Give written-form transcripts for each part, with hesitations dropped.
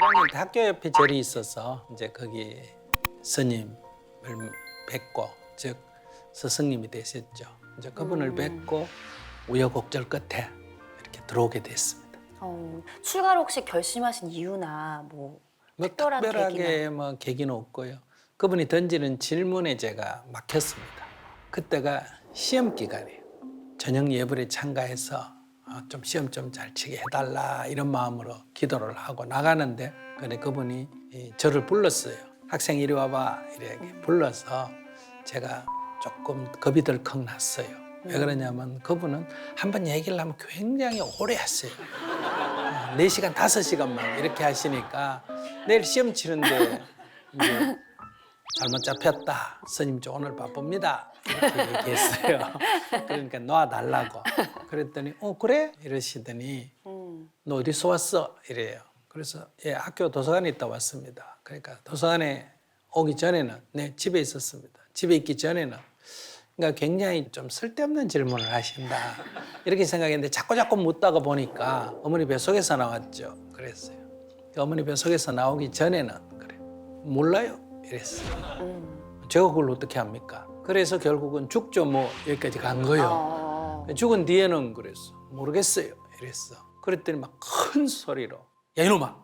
1학년 때 학교 옆에 절이 있어서 이제 거기 스님을 뵙고, 즉 스승님이 되셨죠. 이제 그분을 뵙고 우여곡절 끝에 이렇게 들어오게 됐습니다. 출가를 혹시 결심하신 이유나 뭐 뭐 특별한 특별하게 계기나. 뭐 계기는 없고요. 그분이 던지는 질문에 제가 막혔습니다. 그때가 시험 기간이에요. 저녁 예불에 참가해서 좀 시험 좀 잘 치게 해달라 이런 마음으로 기도를 하고 나가는데, 근데 그분이 저를 불렀어요. 학생 이리 와봐 이렇게 불러서 제가 조금 겁이 덜컥 났어요. 왜 그러냐면 그분은 한번 얘기를 하면 굉장히 오래 하세요. 4시간, 5시간만 이렇게 하시니까 내일 시험 치는데 이제 잘못 잡혔다. 스님 저 오늘 바쁩니다. 이렇게 얘기했어요. 그러니까 놔달라고. 그랬더니 그래? 이러시더니 너 어디서 왔어? 이래요. 그래서 예, 학교 도서관에 있다 왔습니다. 그러니까 도서관에 오기 전에는 네, 집에 있었습니다. 집에 있기 전에는 그러니까 굉장히 좀 쓸데없는 질문을 하신다. 이렇게 생각했는데 자꾸 묻다가 보니까 어머니 뱃속에서 나왔죠. 그랬어요. 어머니 뱃속에서 나오기 전에는 그래. 몰라요. 이랬어요. 제가 그걸 어떻게 합니까? 그래서 결국은 죽죠 뭐 여기까지 간 거예요. 죽은 뒤에는 그랬어. 모르겠어요. 이랬어. 그랬더니 막 큰 소리로 야 이놈아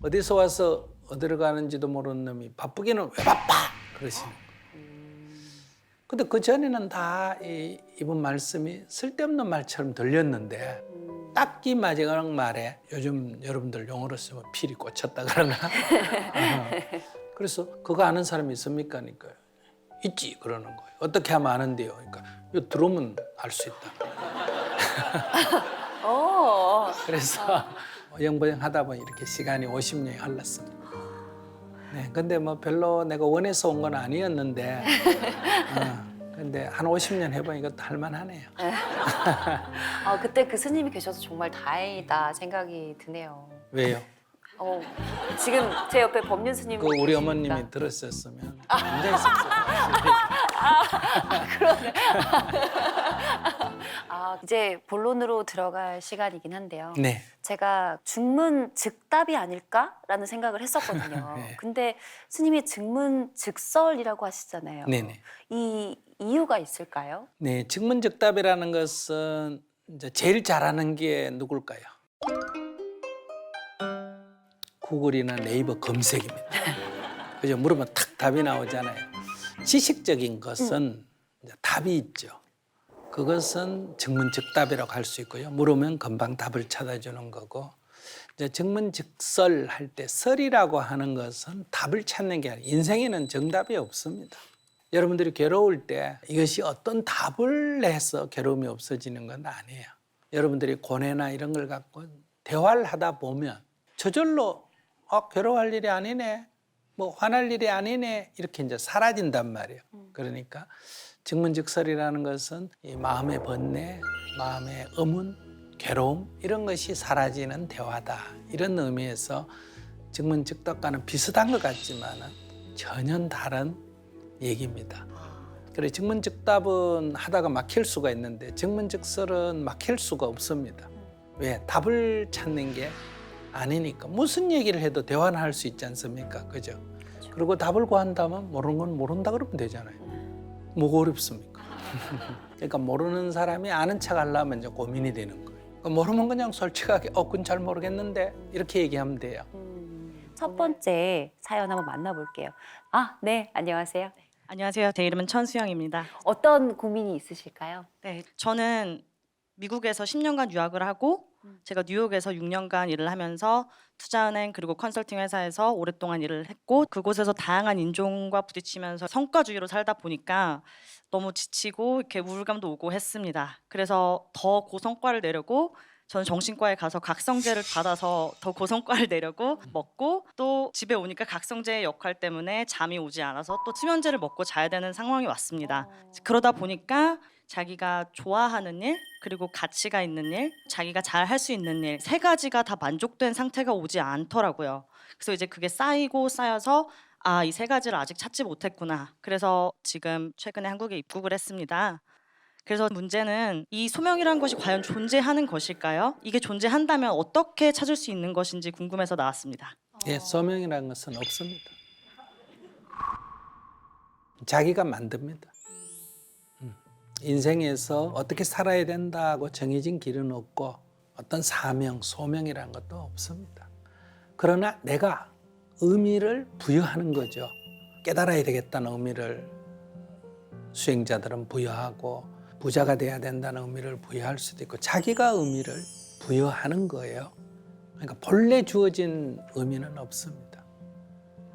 어디서 와서 어디로 가는지도 모르는 놈이 바쁘기는 왜 바빠? 그러시는 거예요. 근데 그 전에는 다 이분 말씀이 쓸데없는 말처럼 들렸는데 딱 이 마지막 말에 요즘 여러분들 용어로 쓰면 필이 꽂혔다 그러나 그래서 그거 아는 사람이 있습니까? 그러니까 있지 그러는 거예요. 어떻게 하면 아는데요? 그러니까 이거 들어오면 알 수 있다. 그래서 어영부영 하다 보니 이렇게 시간이 50년이 흘렀습니다. 네, 근데 뭐 별로 내가 원해서 온 건 아니었는데 근데 한 50년 해보니까 또 할만하네요. 그때 그 스님이 계셔서 정말 다행이다 생각이 드네요. 왜요? 지금 제 옆에 법륜 스님 그 우리 계시니까. 어머님이 들었었으면 굉장히 섭섭해요. 이제 본론으로 들어갈 시간이긴 한데요. 네. 제가 증문즉답이 아닐까라는 생각을 했었거든요. 네. 근데 스님이 증문즉설이라고 하시잖아요. 네네. 이 이유가 있을까요? 네, 증문즉답이라는 것은 이제 제일 잘하는 게 누굴까요? 구글이나 네이버 검색입니다. 그죠? 물으면 탁 답이 나오잖아요. 지식적인 것은 이제 답이 있죠. 그것은 증문즉답이라고 할 수 있고요. 물으면 금방 답을 찾아주는 거고, 이제 증문즉설 할 때 설이라고 하는 것은 답을 찾는 게 아니라 인생에는 정답이 없습니다. 여러분들이 괴로울 때 이것이 어떤 답을 해서 괴로움이 없어지는 건 아니에요. 여러분들이 고뇌나 이런 걸 갖고 대화를 하다 보면 저절로 괴로워할 일이 아니네, 뭐 화날 일이 아니네 이렇게 이제 사라진단 말이에요. 그러니까 증문즉설이라는 것은 이 마음의 번뇌, 마음의 의문, 괴로움 이런 것이 사라지는 대화다. 이런 의미에서 증문즉답과는 비슷한 것 같지만은 전혀 다른 얘기입니다. 그래 증문즉답은 하다가 막힐 수가 있는데 증문즉설은 막힐 수가 없습니다. 왜? 답을 찾는 게 아니니까. 무슨 얘기를 해도 대화는 할 수 있지 않습니까? 그죠? 그리고 답을 구한다면 모르는 건 모른다 그러면 되잖아요. 뭐가 어렵습니까? 그러니까 모르는 사람이 아는 척 하려면 이제 고민이 되는 거예요. 그러니까 모르면 그냥 솔직하게 그건 잘 모르겠는데 이렇게 얘기하면 돼요. 첫 번째 사연 한번 만나볼게요. 네, 안녕하세요. 안녕하세요. 제 이름은 천수영입니다. 어떤 고민이 있으실까요? 네, 저는 미국에서 10년간 유학을 하고 제가 뉴욕에서 6년간 일을 하면서 투자은행 그리고 컨설팅 회사에서 오랫동안 일을 했고 그곳에서 다양한 인종과 부딪히면서 성과주의로 살다 보니까 너무 지치고 이렇게 우울감도 오고 했습니다. 그래서 더 고성과를 내려고 저는 정신과에 가서 각성제를 받아서 더 고성과를 내려고 먹고 또 집에 오니까 각성제의 역할 때문에 잠이 오지 않아서 또 수면제를 먹고 자야 되는 상황이 왔습니다. 그러다 보니까 자기가 좋아하는 일 그리고 가치가 있는 일, 자기가 잘 할 수 있는 일 세 가지가 다 만족된 상태가 오지 않더라고요. 그래서 이제 그게 쌓이고 쌓여서 이 세 가지를 아직 찾지 못했구나. 그래서 지금 최근에 한국에 입국을 했습니다. 그래서 문제는 이 소명이라는 것이 과연 존재하는 것일까요? 이게 존재한다면 어떻게 찾을 수 있는 것인지 궁금해서 나왔습니다. 예, 소명이라는 것은 없습니다. 자기가 만듭니다. 인생에서 어떻게 살아야 된다고 정해진 길은 없고 어떤 사명, 소명이라는 것도 없습니다. 그러나 내가 의미를 부여하는 거죠. 깨달아야 되겠다는 의미를 수행자들은 부여하고 부자가 돼야 된다는 의미를 부여할 수도 있고 자기가 의미를 부여하는 거예요. 그러니까 본래 주어진 의미는 없습니다.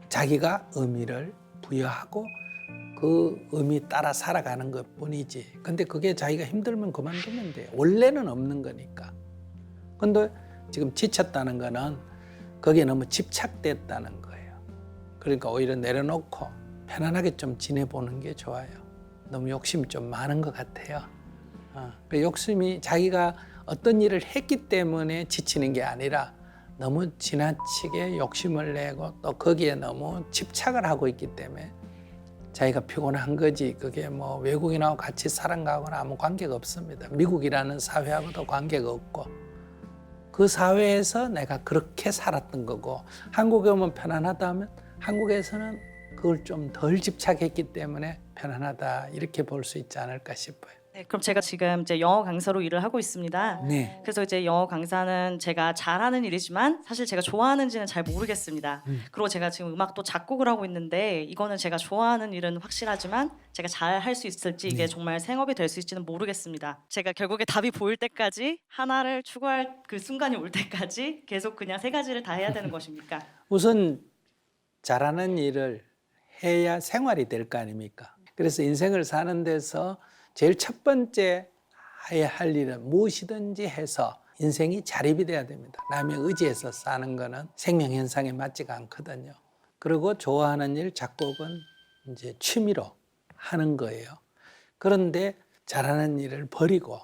자기가 의미를 부여하고 그 의미 따라 살아가는 것뿐이지. 근데 그게 자기가 힘들면 그만두면 돼요. 원래는 없는 거니까. 근데 지금 지쳤다는 거는 거기에 너무 집착됐다는 거예요. 그러니까 오히려 내려놓고 편안하게 좀 지내보는 게 좋아요. 너무 욕심이 좀 많은 것 같아요. 그 욕심이 자기가 어떤 일을 했기 때문에 지치는 게 아니라 너무 지나치게 욕심을 내고 또 거기에 너무 집착을 하고 있기 때문에 자기가 피곤한 거지. 그게 뭐 외국인하고 같이 살아가거나 아무 관계가 없습니다. 미국이라는 사회하고도 관계가 없고 그 사회에서 내가 그렇게 살았던 거고 한국에 오면 편안하다 하면 한국에서는 그걸 좀 덜 집착했기 때문에 편안하다 이렇게 볼 수 있지 않을까 싶어요. 네, 그럼 제가 지금 이제 영어 강사로 일을 하고 있습니다. 네. 그래서 이제 영어 강사는 제가 잘하는 일이지만 사실 제가 좋아하는지는 잘 모르겠습니다. 그리고 제가 지금 음악도 작곡을 하고 있는데 이거는 제가 좋아하는 일은 확실하지만 제가 잘 할 수 있을지 이게 네. 정말 생업이 될 수 있지는 모르겠습니다. 제가 결국에 답이 보일 때까지 하나를 추구할 그 순간이 올 때까지 계속 그냥 세 가지를 다 해야 되는 것입니까? 우선 잘하는 일을 해야 생활이 될 거 아닙니까? 그래서 인생을 사는 데서 제일 첫 번째 해야 할 일은 무엇이든지 해서 인생이 자립이 돼야 됩니다. 남의 의지에서 사는 거는 생명 현상에 맞지가 않거든요. 그리고 좋아하는 일, 작곡은 이제 취미로 하는 거예요. 그런데 잘하는 일을 버리고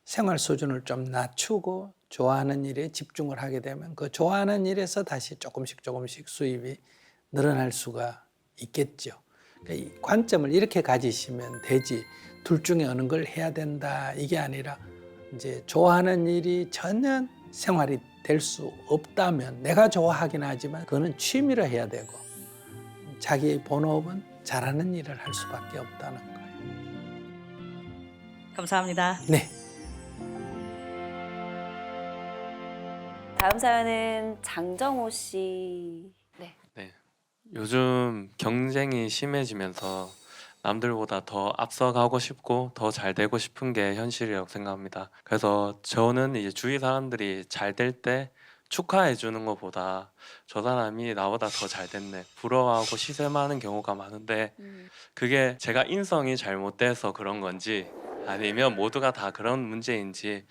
생활 수준을 좀 낮추고 좋아하는 일에 집중을 하게 되면 그 좋아하는 일에서 다시 조금씩 수입이 늘어날 수가 있겠죠. 그러니까 이 관점을 이렇게 가지시면 되지. 둘 중에 어느 걸 해야 된다 이게 아니라 이제 좋아하는 일이 전혀 생활이 될 수 없다면 내가 좋아하긴 하지만 그거는 취미로 해야 되고 자기의 본업은 잘하는 일을 할 수밖에 없다는 거예요. 감사합니다. 네. 다음 사연은 장정호 씨. 네. 네. 요즘 경쟁이 심해지면서 남들보다 더 앞서가고 싶고 더 잘 되고 싶은 게 현실이라고 생각합니다. 그래서 저는 이제 주위 사람들이 잘 될 때 축하해 주는 것보다 저 사람이 나보다 더 잘 됐네 부러워하고 시샘하는 경우가 많은데 그게 제가 인성이 잘못돼서 그런 건지 아니면 모두가 다 그런 문제인지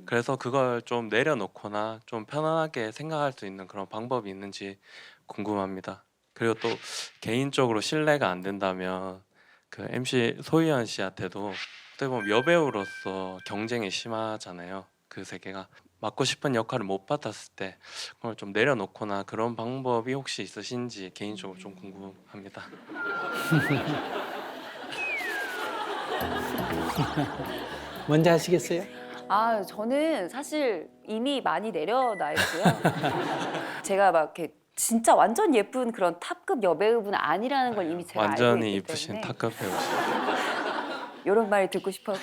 그래서 그걸 좀 내려놓거나 좀 편안하게 생각할 수 있는 그런 방법이 있는지 궁금합니다. 그리고 또 개인적으로 신뢰가 안 된다면 그 MC 소희연 씨한테도 어떻게 보면 여배우로서 경쟁이 심하잖아요. 그 세계가 맡고 싶은 역할을 못 받았을 때 그걸 좀 내려놓거나 그런 방법이 혹시 있으신지 개인적으로 좀 궁금합니다. 먼저 하시겠어요? 아, 저는 사실 이미 많이 내려놔 있고요. 제가 막 이렇게 진짜 완전 예쁜 그런 탑급 여배우분 아니라는 걸 이미 제가 알고 완전히 있기 이쁘신 때문에 탑급 배우시. 이런 말 듣고 싶었고.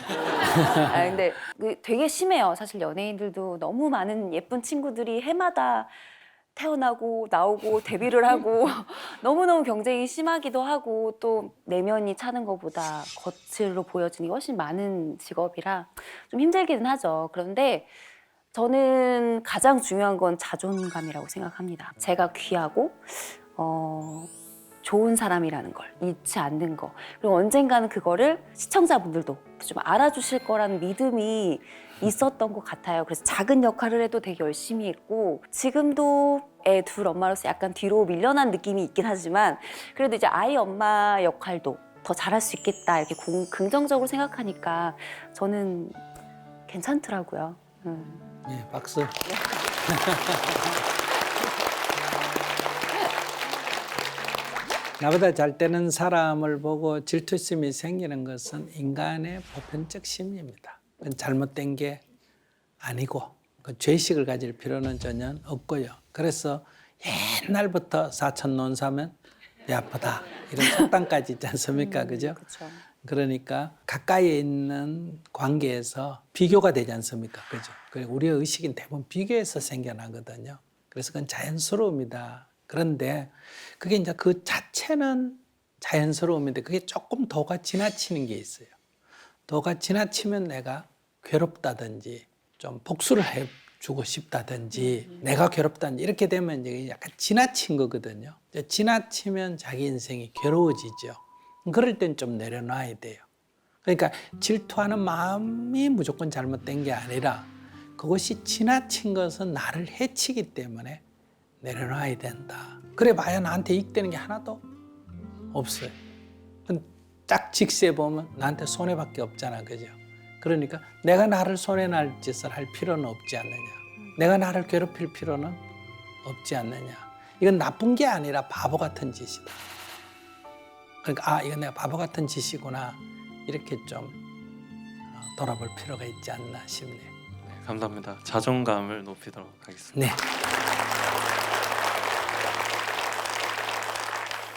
아, 근데 되게 심해요. 사실 연예인들도 너무 많은 예쁜 친구들이 해마다 태어나고 나오고 데뷔를 하고 너무너무 경쟁이 심하기도 하고 또 내면이 차는 것보다 겉으로 보여지는 게 훨씬 많은 직업이라 좀 힘들기는 하죠. 그런데 저는 가장 중요한 건 자존감이라고 생각합니다. 제가 귀하고 좋은 사람이라는 걸 잊지 않는 거. 그리고 언젠가는 그거를 시청자분들도 좀 알아주실 거라는 믿음이 있었던 것 같아요. 그래서 작은 역할을 해도 되게 열심히 했고 지금도 애 둘 엄마로서 약간 뒤로 밀려난 느낌이 있긴 하지만 그래도 이제 아이 엄마 역할도 더 잘할 수 있겠다 이렇게 긍정적으로 생각하니까 저는 괜찮더라고요. 네, 박수. 나보다 잘 되는 사람을 보고 질투심이 생기는 것은 인간의 보편적 심리입니다. 그건 잘못된 게 아니고 그 죄의식을 가질 필요는 전혀 없고요. 그래서 옛날부터 사천 논사면 배 아프다 이런 속담까지 있지 않습니까? 그죠? 그렇죠. 그러니까 가까이에 있는 관계에서 비교가 되지 않습니까? 그죠? 그리고 우리의 의식은 대부분 비교에서 생겨나거든요. 그래서 그건 자연스러움이다. 그런데 그게 이제 그 자체는 자연스러움인데 그게 조금 도가 지나치는 게 있어요. 도가 지나치면 내가 괴롭다든지 좀 복수를 해주고 싶다든지 내가 괴롭다든지 이렇게 되면 이제 약간 지나친 거거든요. 이제 지나치면 자기 인생이 괴로워지죠. 그럴 땐 좀 내려놔야 돼요. 그러니까 질투하는 마음이 무조건 잘못된 게 아니라 그것이 지나친 것은 나를 해치기 때문에 내려놔야 된다. 그래 봐야 나한테 이익되는 게 하나도 없어요. 딱 직세 보면 나한테 손해밖에 없잖아. 그죠? 그러니까 내가 나를 손해날 짓을 할 필요는 없지 않느냐. 내가 나를 괴롭힐 필요는 없지 않느냐. 이건 나쁜 게 아니라 바보 같은 짓이다. 그러니까 이건 내가 바보 같은 짓이구나. 이렇게 좀 돌아볼 필요가 있지 않나 싶네요. 네, 감사합니다. 자존감을 높이도록 하겠습니다. 네.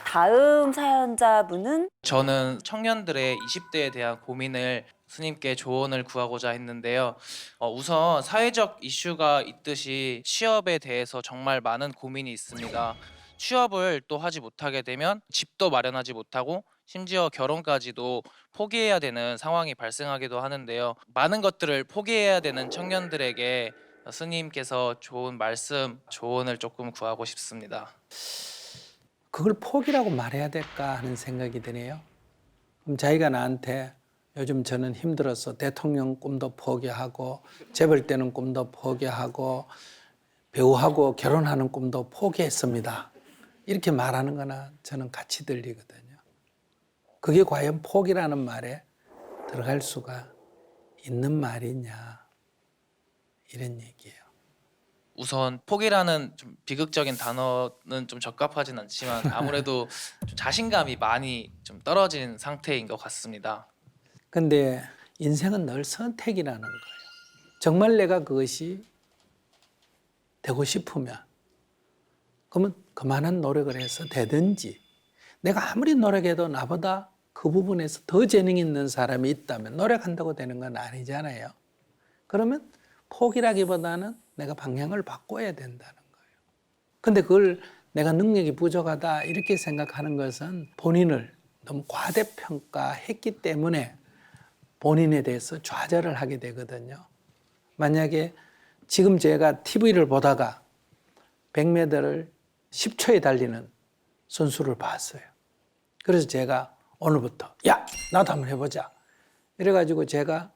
다음 사연자분은 저는 청년들의 20대에 대한 고민을 스님께 조언을 구하고자 했는데요. 우선 사회적 이슈가 있듯이 취업에 대해서 정말 많은 고민이 있습니다. 취업을 또 하지 못하게 되면 집도 마련하지 못하고 심지어 결혼까지도 포기해야 되는 상황이 발생하기도 하는데요. 많은 것들을 포기해야 되는 청년들에게 스님께서 좋은 말씀, 조언을 조금 구하고 싶습니다. 그걸 포기라고 말해야 될까 하는 생각이 드네요. 그럼 자기가 나한테 요즘 저는 힘들어서 대통령 꿈도 포기하고 재벌 되는 꿈도 포기하고 배우하고 결혼하는 꿈도 포기했습니다. 이렇게 말하는 거나 저는 같이 들리거든요. 그게 과연 포기라는 말에 들어갈 수가 있는 말이냐 이런 얘기예요. 우선 포기라는 좀 비극적인 단어는 좀 적합하진 않지만 아무래도 좀 자신감이 많이 좀 떨어진 상태인 것 같습니다. 근데 인생은 늘 선택이라는 거예요. 정말 내가 그것이 되고 싶으면 그러면 그만한 노력을 해서 되든지 내가 아무리 노력해도 나보다 그 부분에서 더 재능 있는 사람이 있다면 노력한다고 되는 건 아니잖아요. 그러면 포기라기보다는 내가 방향을 바꿔야 된다는 거예요. 근데 그걸 내가 능력이 부족하다 이렇게 생각하는 것은 본인을 너무 과대평가했기 때문에 본인에 대해서 좌절을 하게 되거든요. 만약에 지금 제가 TV를 보다가 100m를 10초에 달리는 선수를 봤어요. 그래서 제가 오늘부터 야 나도 한번 해보자. 이래가지고 제가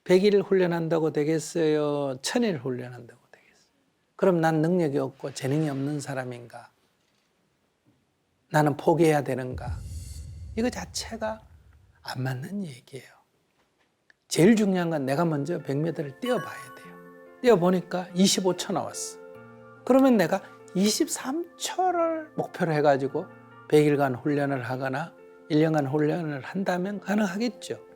100일 훈련한다고 되겠어요? 1000일 훈련한다고 되겠어요? 그럼 난 능력이 없고 재능이 없는 사람인가? 나는 포기해야 되는가? 이거 자체가 안 맞는 얘기예요. 제일 중요한 건 내가 먼저 100m를 뛰어봐야 돼요. 뛰어보니까 25초 나왔어. 그러면 내가 23초를 목표로 해가지고 100일간 훈련을 하거나 1년간 훈련을 한다면 가능하겠죠.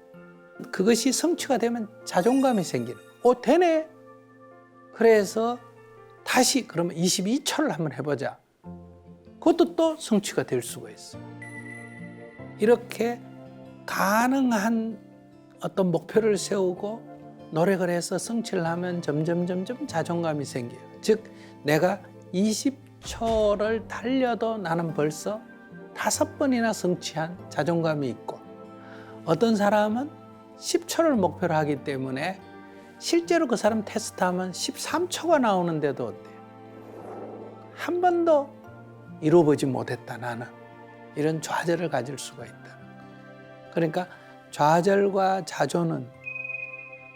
그것이 성취가 되면 자존감이 생기는 거예요. 되네. 그래서 다시 그러면 22초를 한번 해보자. 그것도 또 성취가 될 수가 있어요. 이렇게 가능한 어떤 목표를 세우고 노력을 해서 성취를 하면 점점 자존감이 생겨요. 즉 내가 20초를 달려도 나는 벌써 5번이나 성취한 자존감이 있고 어떤 사람은 10초를 목표로 하기 때문에 실제로 그 사람 테스트하면 13초가 나오는데도 어때요? 한 번도 이루어보지 못했다 나는. 이런 좌절을 가질 수가 있다는 거예요. 그러니까 좌절과 자존은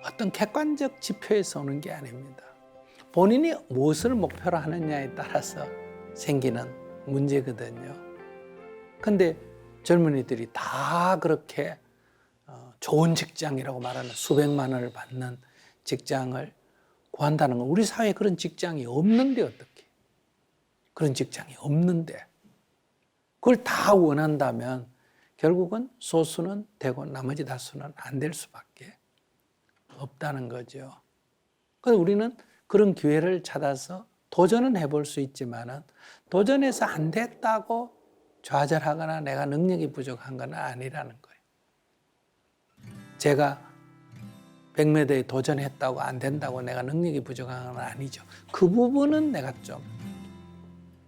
어떤 객관적 지표에서 오는 게 아닙니다. 본인이 무엇을 목표로 하느냐에 따라서 생기는 문제거든요. 근데 젊은이들이 다 그렇게 좋은 직장이라고 말하는 수백만 원을 받는 직장을 구한다는 건 우리 사회에 그런 직장이 없는데 어떻게? 그런 직장이 없는데 그걸 다 원한다면 결국은 소수는 되고 나머지 다수는 안 될 수밖에 없다는 거죠. 그래서 우리는 그런 기회를 찾아서 도전은 해볼 수 있지만은 도전해서 안 됐다고 좌절하거나 내가 능력이 부족한 건 아니라는 거예요. 제가 100m에 도전했다고 안 된다고 내가 능력이 부족한 건 아니죠. 그 부분은 내가 좀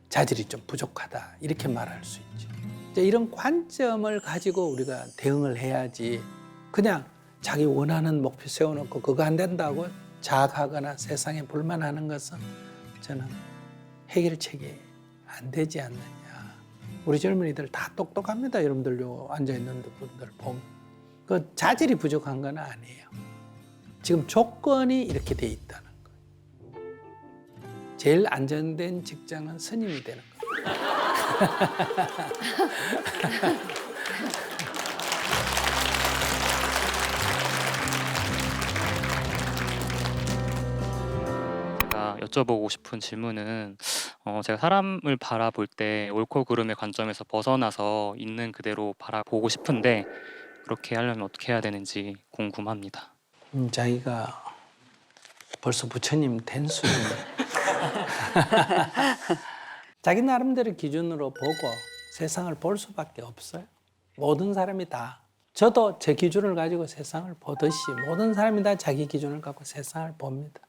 자질이 좀 부족하다 이렇게 말할 수 있죠. 이제 이런 관점을 가지고 우리가 대응을 해야지 그냥 자기 원하는 목표 세워놓고 그거 안 된다고 자학하거나 세상에 불만하는 것은 저는 해결책이 안 되지 않느냐. 우리 젊은이들 다 똑똑합니다. 여러분들요 앉아있는 분들 보면. 그 자질이 부족한 건 아니에요. 지금 조건이 이렇게 돼 있다는 거예요. 제일 안정된 직장은 스님이 되는 거예요. 제가 여쭤보고 싶은 질문은 제가 사람을 바라볼 때 옳고 그름의 관점에서 벗어나서 있는 그대로 바라보고 싶은데 그렇게 하려면 어떻게 해야 되는지 궁금합니다. 자기가 벌써 부처님 된 수준이에요. 자기 나름대로 기준으로 보고 세상을 볼 수밖에 없어요. 모든 사람이 다. 저도 제 기준을 가지고 세상을 보듯이 모든 사람이 다 자기 기준을 갖고 세상을 봅니다.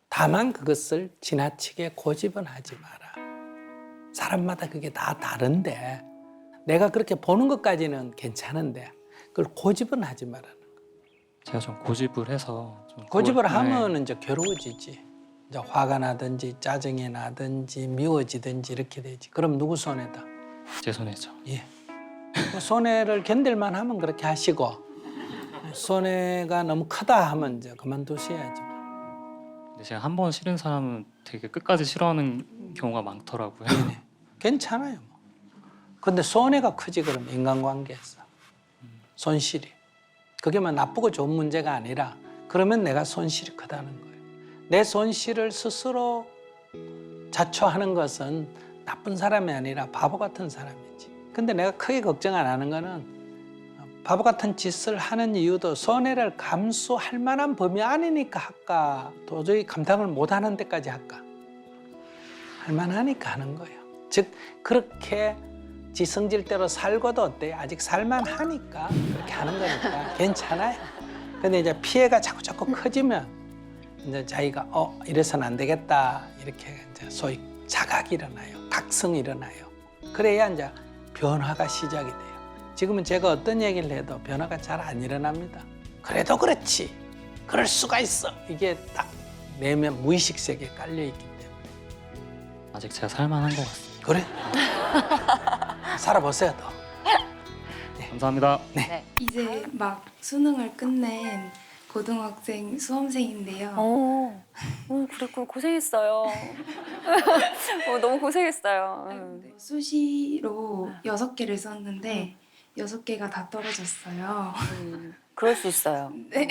다만 그것을 지나치게 고집은 하지 마라. 사람마다 그게 다 다른데 내가 그렇게 보는 것까지는 괜찮은데 그걸 고집은 하지 말라는 거예요. 제가 좀 고집을 해서 좀 고집을 그걸- 하면 이제 괴로워지지. 이제 화가 나든지 짜증이 나든지 미워지든지 이렇게 되지. 그럼 누구 손해다? 제 손해죠. 예. 그 손해를 견딜만 하면 그렇게 하시고 손해가 너무 크다 하면 이제 그만두셔야지. 근데 제가 한 번 싫은 사람은 되게 끝까지 싫어하는 경우가 많더라고요. 네네. 괜찮아요. 뭐. 근데 손해가 크지 그럼 인간관계에서 손실이. 그게 뭐 나쁘고 좋은 문제가 아니라 그러면 내가 손실이 크다는 거예요. 내 손실을 스스로 자초하는 것은 나쁜 사람이 아니라 바보 같은 사람이지. 근데 내가 크게 걱정 안 하는 거는 바보 같은 짓을 하는 이유도 손해를 감수할 만한 범위 아니니까 할까? 도저히 감당을 못 하는 데까지 할까? 할 만하니까 하는 거예요. 즉 그렇게 지 성질대로 살고도 어때? 아직 살만하니까 그렇게 하는 거니까 괜찮아요. 근데 이제 피해가 자꾸 커지면 이제 자기가 이래서는 안 되겠다 이렇게 이제 소위 자각이 일어나요. 각성이 일어나요. 그래야 이제 변화가 시작이 돼요. 지금은 제가 어떤 얘기를 해도 변화가 잘 안 일어납니다. 그래도 그렇지. 그럴 수가 있어. 이게 딱 내면 무의식 세계에 깔려있기 때문에. 아직 제가 살만한 것 같습니다. 그래? 살아보세요, 더. 감사합니다. 이제 막 수능을 끝낸 고등학생 수험생인데요. 그랬고 고생했어요. 너무 고생했어요. 수시로 6개를 썼는데 6개가 다 떨어졌어요. 그럴 수 있어요. 네.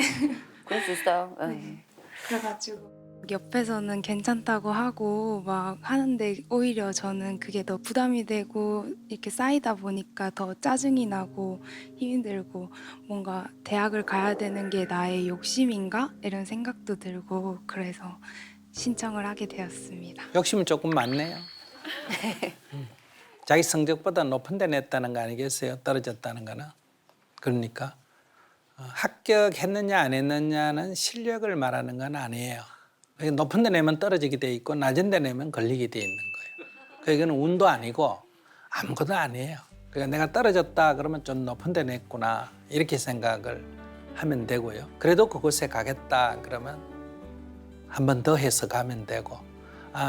그럴 수 있어요. 네. 그래가지고 옆에서는 괜찮다고 하고 막 하는데 오히려 저는 그게 더 부담이 되고 이렇게 쌓이다 보니까 더 짜증이 나고 힘이 들고 뭔가 대학을 가야 되는 게 나의 욕심인가? 이런 생각도 들고 그래서 신청을 하게 되었습니다. 욕심은 조금 많네요. 자기 성적보다 높은 데 냈다는 거 아니겠어요? 떨어졌다는 거는. 그러니까 합격했느냐 안 했느냐는 실력을 말하는 건 아니에요. 높은 데 내면 떨어지게 돼 있고 낮은 데 내면 걸리게 돼 있는 거예요. 그러니까 이거는 운도 아니고 아무것도 아니에요. 그러니까 내가 떨어졌다 그러면 좀 높은 데 냈구나 이렇게 생각을 하면 되고요. 그래도 그곳에 가겠다 그러면 한 번 더 해서 가면 되고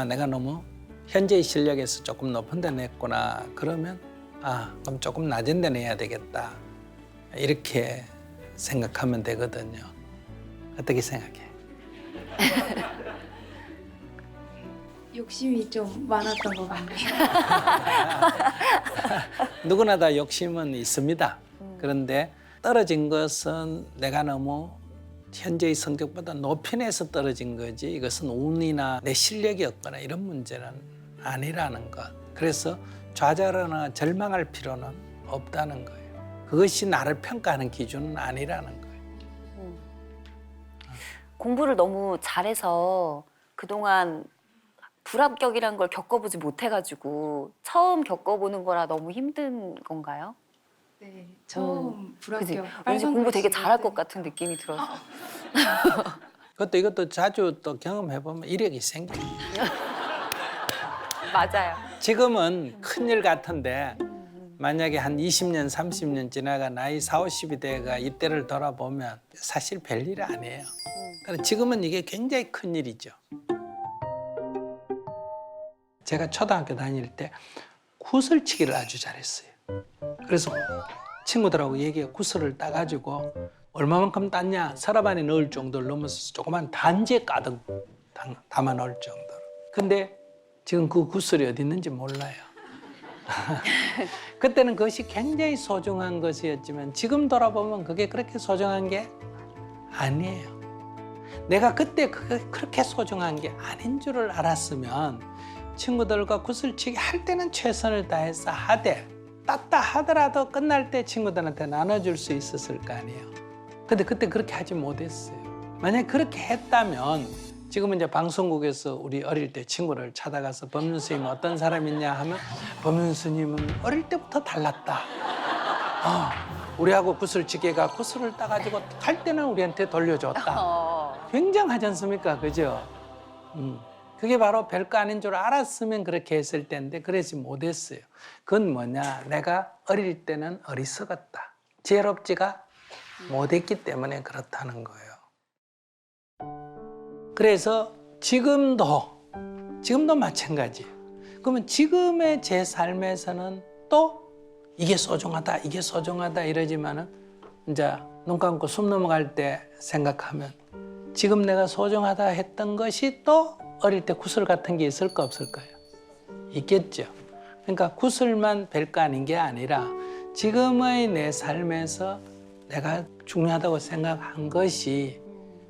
내가 너무 현재의 실력에서 조금 높은 데 냈구나 그러면 그럼 조금 낮은 데 내야 되겠다 이렇게 생각하면 되거든요. 어떻게 생각해? 욕심이 좀 많았던 것 같네요. 누구나 다 욕심은 있습니다. 그런데 떨어진 것은 내가 너무 현재의 성적보다 높이 내서 떨어진 거지 이것은 운이나 내 실력이 없거나 이런 문제는 아니라는 것. 그래서 좌절하거나 절망할 필요는 없다는 거예요. 그것이 나를 평가하는 기준은 아니라는 거예요. 공부를 너무 잘해서 그동안 불합격이란 걸 겪어보지 못해가지고 처음 겪어보는 거라 너무 힘든 건가요? 네, 처음 그지? 불합격. 왠지 공부 되게 글씨 잘할 때 것 같은 느낌이 들어서. 이것도 자주 또 경험해보면 이력이 생겨요. 맞아요. 지금은 큰일 같은데 만약에 한 20년, 30년 지나가 나이 40, 50이 돼가 이때를 돌아보면 사실 별일 아니에요. 그러나 지금은 이게 굉장히 큰일이죠. 제가 초등학교 다닐 때 구슬치기를 아주 잘했어요. 그래서 친구들하고 얘기해 구슬을 따가지고 얼마만큼 땄냐 서랍 안에 넣을 정도를 넘어서 조그만 단지에 가득 담아 넣을 정도로. 근데 지금 그 구슬이 어디 있는지 몰라요. 그때는 그것이 굉장히 소중한 것이었지만 지금 돌아보면 그게 그렇게 소중한 게 아니에요. 내가 그때 그렇게 소중한 게 아닌 줄을 알았으면 친구들과 구슬치기 할 때는 최선을 다해서 하되 땄다 하더라도 끝날 때 친구들한테 나눠줄 수 있었을 거 아니에요. 근데 그때 그렇게 하지 못했어요. 만약에 그렇게 했다면 지금은 이제 방송국에서 우리 어릴 때 친구를 찾아가서 법륜 스님은 어떤 사람이냐 하면 법륜 스님은 어릴 때부터 달랐다. 우리하고 구슬치기가 구슬을 따가지고 갈 때는 우리한테 돌려줬다. 굉장하지 않습니까? 그죠? 그게 바로 별거 아닌 줄 알았으면 그렇게 했을 텐데 그러지 못했어요. 그건 뭐냐? 내가 어릴 때는 어리석었다. 지혜롭지가 못했기 때문에 그렇다는 거예요. 그래서 지금도 마찬가지예요. 그러면 지금의 제 삶에서는 또 이게 소중하다 이러지만은 이제 눈 감고 숨 넘어갈 때 생각하면 지금 내가 소중하다 했던 것이 또 어릴 때 구슬 같은 게 있을까 없을까요? 있겠죠. 그러니까 구슬만 별거 아닌 게 아니라 지금의 내 삶에서 내가 중요하다고 생각한 것이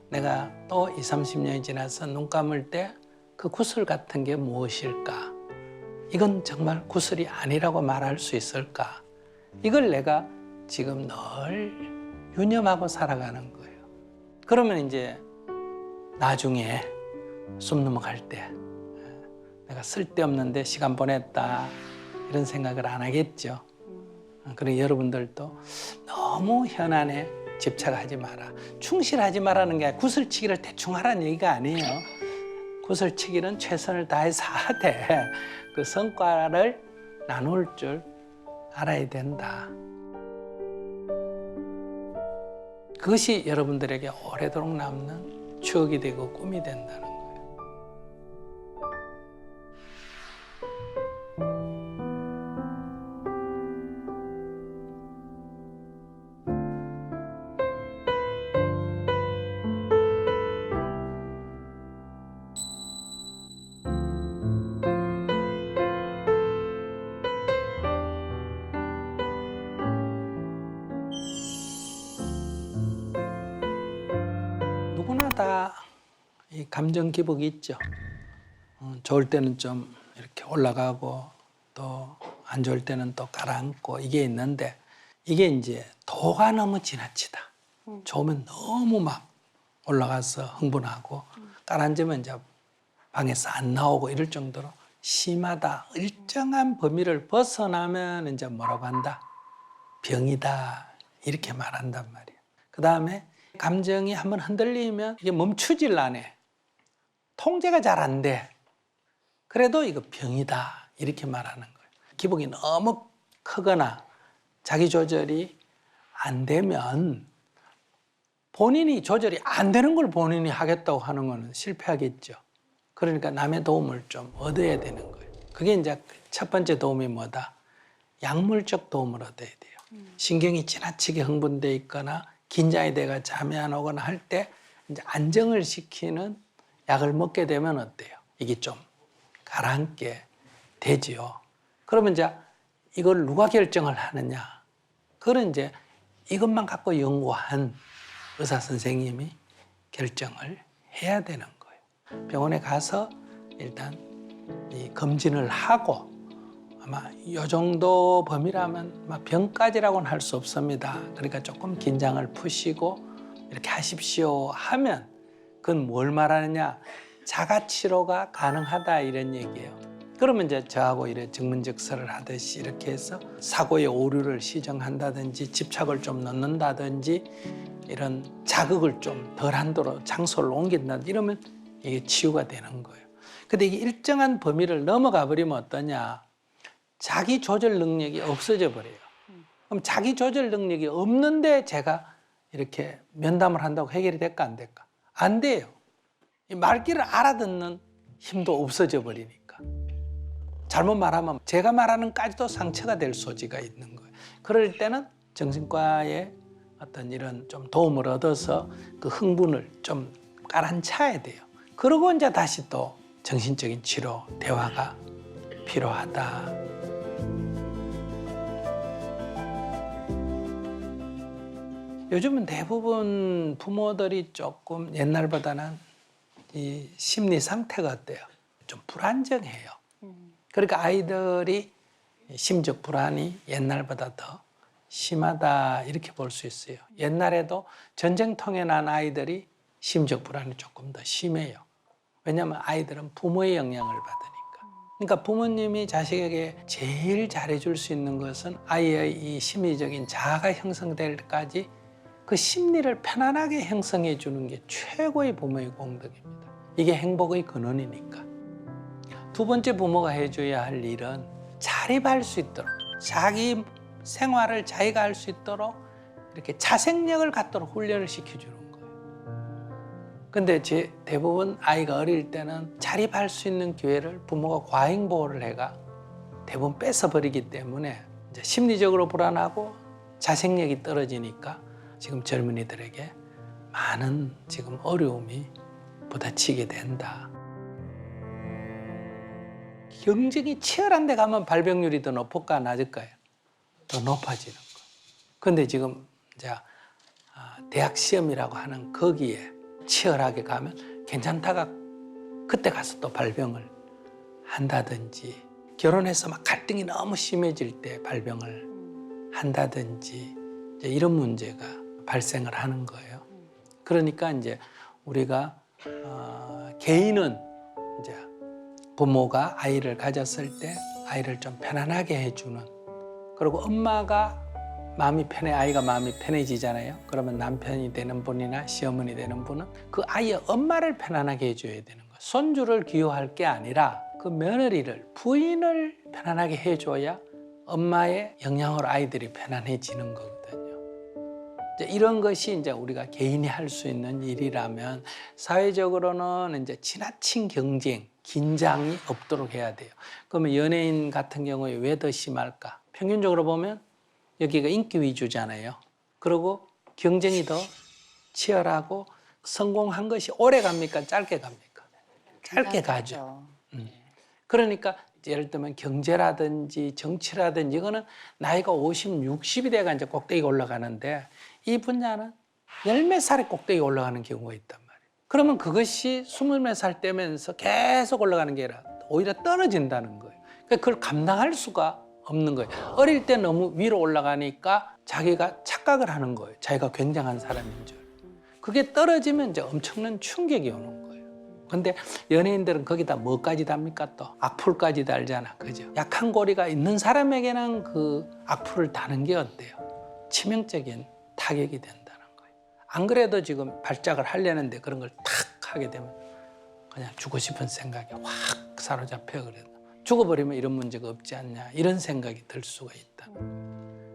내가 또 20, 30년이 지나서 눈 감을 때 그 구슬 같은 게 무엇일까? 이건 정말 구슬이 아니라고 말할 수 있을까? 이걸 내가 지금 늘 유념하고 살아가는 거예요. 그러면 이제 나중에 숨 넘어갈 때 내가 쓸데없는데 시간 보냈다 이런 생각을 안 하겠죠. 그리고 여러분들도 너무 현안에 집착하지 마라. 충실하지 마라는 게 아니라 구슬치기를 대충 하라는 얘기가 아니에요. 구슬치기는 최선을 다해서 하되 그 성과를 나눌 줄 알아야 된다. 그것이 여러분들에게 오래도록 남는 추억이 되고 꿈이 된다는 거예요. 누구나 다 이 감정 기복이 있죠. 좋을 때는 좀 이렇게 올라가고 또 안 좋을 때는 또 가라앉고 이게 있는데 이게 이제 도가 너무 지나치다. 좋으면 너무 막 올라가서 흥분하고 가라앉으면 이제 방에서 안 나오고 이럴 정도로 심하다. 일정한 범위를 벗어나면 이제 뭐라고 한다? 병이다. 이렇게 말한단 말이에요. 그 다음에 감정이 한번 흔들리면 이게 멈추질 않아. 통제가 잘 안 돼. 그래도 이거 병이다. 이렇게 말하는 거예요. 기복이 너무 크거나 자기 조절이 안 되면 본인이 조절이 안 되는 걸 본인이 하겠다고 하는 거는 실패하겠죠. 그러니까 남의 도움을 좀 얻어야 되는 거예요. 그게 이제 첫 번째 도움이 뭐다? 약물적 도움을 얻어야 돼요. 신경이 지나치게 흥분돼 있거나 긴장이 돼가 잠이 안 오거나 할 때 이제 안정을 시키는 약을 먹게 되면 어때요? 이게 좀 가라앉게 되지요. 그러면 이제 이걸 누가 결정을 하느냐? 그건 이제 이것만 갖고 연구한 의사 선생님이 결정을 해야 되는 거예요. 병원에 가서 일단 이 검진을 하고 아마 이 정도 범위라면 아마 병까지라고는 할 수 없습니다. 그러니까 조금 긴장을 푸시고 이렇게 하십시오 하면 그건 뭘 말하느냐? 자가치료가 가능하다 이런 얘기예요. 그러면 이제 저하고 이렇게 증문즉설을 하듯이 이렇게 해서 사고의 오류를 시정한다든지 집착을 좀 넣는다든지 이런 자극을 좀 덜한도로 장소를 옮긴다든지 이러면 이게 치유가 되는 거예요. 근데 이게 일정한 범위를 넘어가 버리면 어떠냐? 자기 조절 능력이 없어져 버려요. 그럼 자기 조절 능력이 없는데 제가 이렇게 면담을 한다고 해결이 될까 안 될까? 안 돼요. 이 말귀를 알아듣는 힘도 없어져 버리니까. 잘못 말하면 제가 말하는까지도 상처가 될 소지가 있는 거예요. 그럴 때는 정신과의 어떤 이런 좀 도움을 얻어서 그 흥분을 좀 가라앉혀야 돼요. 그러고 이제 다시 또 정신적인 치료, 대화가 필요하다. 요즘은 대부분 부모들이 조금 옛날보다는 이 심리 상태가 어때요? 좀 불안정해요. 그러니까 아이들이 심적 불안이 옛날보다 더 심하다 이렇게 볼 수 있어요. 옛날에도 전쟁통에 난 아이들이 심적 불안이 조금 더 심해요. 왜냐하면 아이들은 부모의 영향을 받으니까. 그러니까 부모님이 자식에게 제일 잘해줄 수 있는 것은 아이의 이 심리적인 자아가 형성될 때까지 그 심리를 편안하게 형성해 주는 게 최고의 부모의 공덕입니다. 이게 행복의 근원이니까. 두 번째 부모가 해줘야 할 일은 자립할 수 있도록 자기 생활을 자기가 할 수 있도록 이렇게 자생력을 갖도록 훈련을 시켜주는 거예요. 근데 대부분 아이가 어릴 때는 자립할 수 있는 기회를 부모가 과잉보호를 해가 대부분 뺏어버리기 때문에 이제 심리적으로 불안하고 자생력이 떨어지니까 지금 젊은이들에게 많은 지금 어려움이 부딪히게 된다. 경쟁이 치열한 데 가면 발병률이 더 높을까 낮을까요? 더 높아지는 거. 근데 지금 이제 대학 시험이라고 하는 거기에 치열하게 가면 괜찮다가 그때 가서 또 발병을 한다든지 결혼해서 막 갈등이 너무 심해질 때 발병을 한다든지 이제 이런 문제가 발생을 하는 거예요. 그러니까 이제 우리가 개인은 이제 부모가 아이를 가졌을 때 아이를 좀 편안하게 해주는, 그리고 엄마가 마음이 편해 아이가 마음이 편해지잖아요. 그러면 남편이 되는 분이나 시어머니 되는 분은 그 아이의 엄마를 편안하게 해줘야 되는 거예요. 손주를 기호할 게 아니라 그 며느리를 부인을 편안하게 해줘야 엄마의 영향으로 아이들이 편안해지는 거거든요. 이제 이런 것이 이제 우리가 개인이 할 수 있는 일이라면 사회적으로는 이제 지나친 경쟁, 긴장이 없도록 해야 돼요. 그러면 연예인 같은 경우에 왜 더 심할까? 평균적으로 보면 여기가 인기 위주잖아요. 그리고 경쟁이 더 치열하고 성공한 것이 오래 갑니까? 짧게 갑니까? 짧게 가죠. 그러니까 예를 들면 경제라든지 정치라든지 이거는 나이가 50, 60이 돼가 이제 꼭대기가 올라가는데 이 분야는 열 몇 살에 꼭대기 올라가는 경우가 있단 말이에요. 그러면 그것이 20몇 살 되면서 계속 올라가는 게 아니라 오히려 떨어진다는 거예요. 그러니까 그걸 감당할 수가 없는 거예요. 어릴 때 너무 위로 올라가니까 자기가 착각을 하는 거예요. 자기가 굉장한 사람인 줄. 그게 떨어지면 이제 엄청난 충격이 오는 거예요. 근데 연예인들은 거기다 뭐까지 답니까 또? 악플까지 달잖아. 그죠? 약한 고리가 있는 사람에게는 그 악플을 다는 게 어때요? 치명적인 타격이 된다는 거예요. 안 그래도 지금 발작을 하려는데 그런 걸 탁 하게 되면 그냥 죽고 싶은 생각이 확 사로잡혀 그래요. 죽어버리면 이런 문제가 없지 않냐 이런 생각이 들 수가 있다.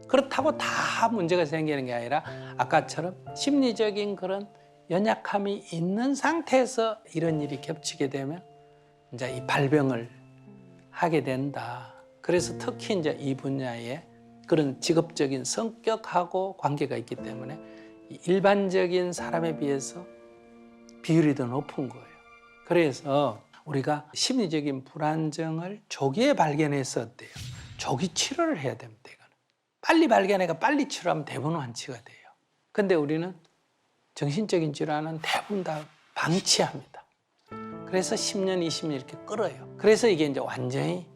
그렇다고 다 문제가 생기는 게 아니라 아까처럼 심리적인 그런 연약함이 있는 상태에서 이런 일이 겹치게 되면 이제 이 발병을 하게 된다. 그래서 특히 이제 이 분야에 그런 직업적인 성격하고 관계가 있기 때문에 일반적인 사람에 비해서 비율이 더 높은 거예요. 그래서 우리가 심리적인 불안정을 조기에 발견해서 어때요? 조기 치료를 해야 됩니다. 이거는. 빨리 발견해가 빨리 치료하면 대부분 완치가 돼요. 근데 우리는 정신적인 질환은 대부분 다 방치합니다. 그래서 10년, 20년 이렇게 끌어요. 그래서 이게 이제 완전히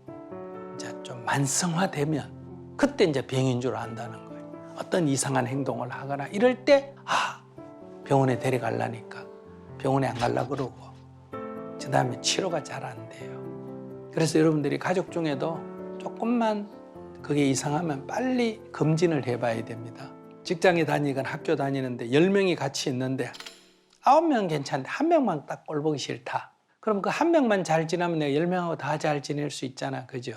이제 좀 만성화되면 그때 이제 병인 줄 안다는 거예요. 어떤 이상한 행동을 하거나 이럴 때 병원에 데려가려니까 병원에 안 가려고 그러고 그다음에 치료가 잘 안 돼요. 그래서 여러분들이 가족 중에도 조금만 그게 이상하면 빨리 검진을 해봐야 됩니다. 직장에 다니건 학교 다니는데 10명이 같이 있는데 9명 괜찮은데 1명만 딱 꼴보기 싫다. 그럼 그 1명만 잘 지내면 내가 10명하고 다 잘 지낼 수 있잖아. 그죠?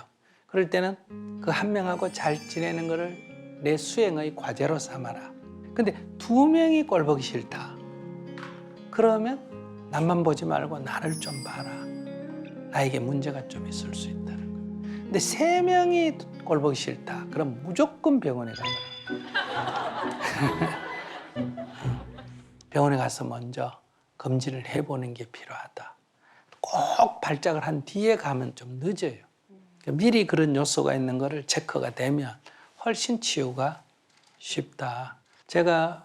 그럴 때는 그 1명하고 잘 지내는 거를 내 수행의 과제로 삼아라. 근데 2명이 꼴보기 싫다. 그러면 남만 보지 말고 나를 좀 봐라. 나에게 문제가 좀 있을 수 있다는 거예요. 근데 3명이 꼴보기 싫다. 그럼 무조건 병원에 가라. 병원에 가서 먼저 검진을 해보는 게 필요하다. 꼭 발작을 한 뒤에 가면 좀 늦어요. 그러니까 미리 그런 요소가 있는 거를 체크가 되면 훨씬 치유가 쉽다. 제가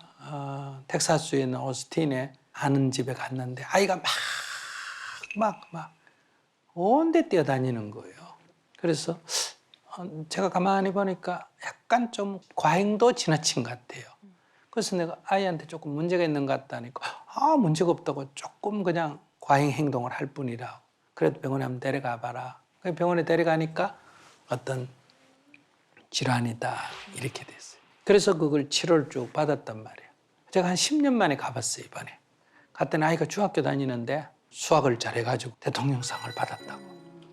텍사스에 있는 오스틴에 아는 집에 갔는데 아이가 막 온데 뛰어다니는 거예요. 그래서 제가 가만히 보니까 약간 좀 과잉도 지나친 것 같아요. 그래서 내가 아이한테 조금 문제가 있는 것 같다니까 문제가 없다고 조금 그냥 과잉 행동을 할 뿐이라. 그래도 병원에 한번 데려가 봐라. 병원에 데려가니까 어떤 질환이다 이렇게 됐어요. 그래서 그걸 치료를 쭉 받았단 말이에요. 제가 한 10년 만에 가봤어요. 이번에. 갔더니 아이가 중학교 다니는데 수학을 잘해가지고 대통령상을 받았다고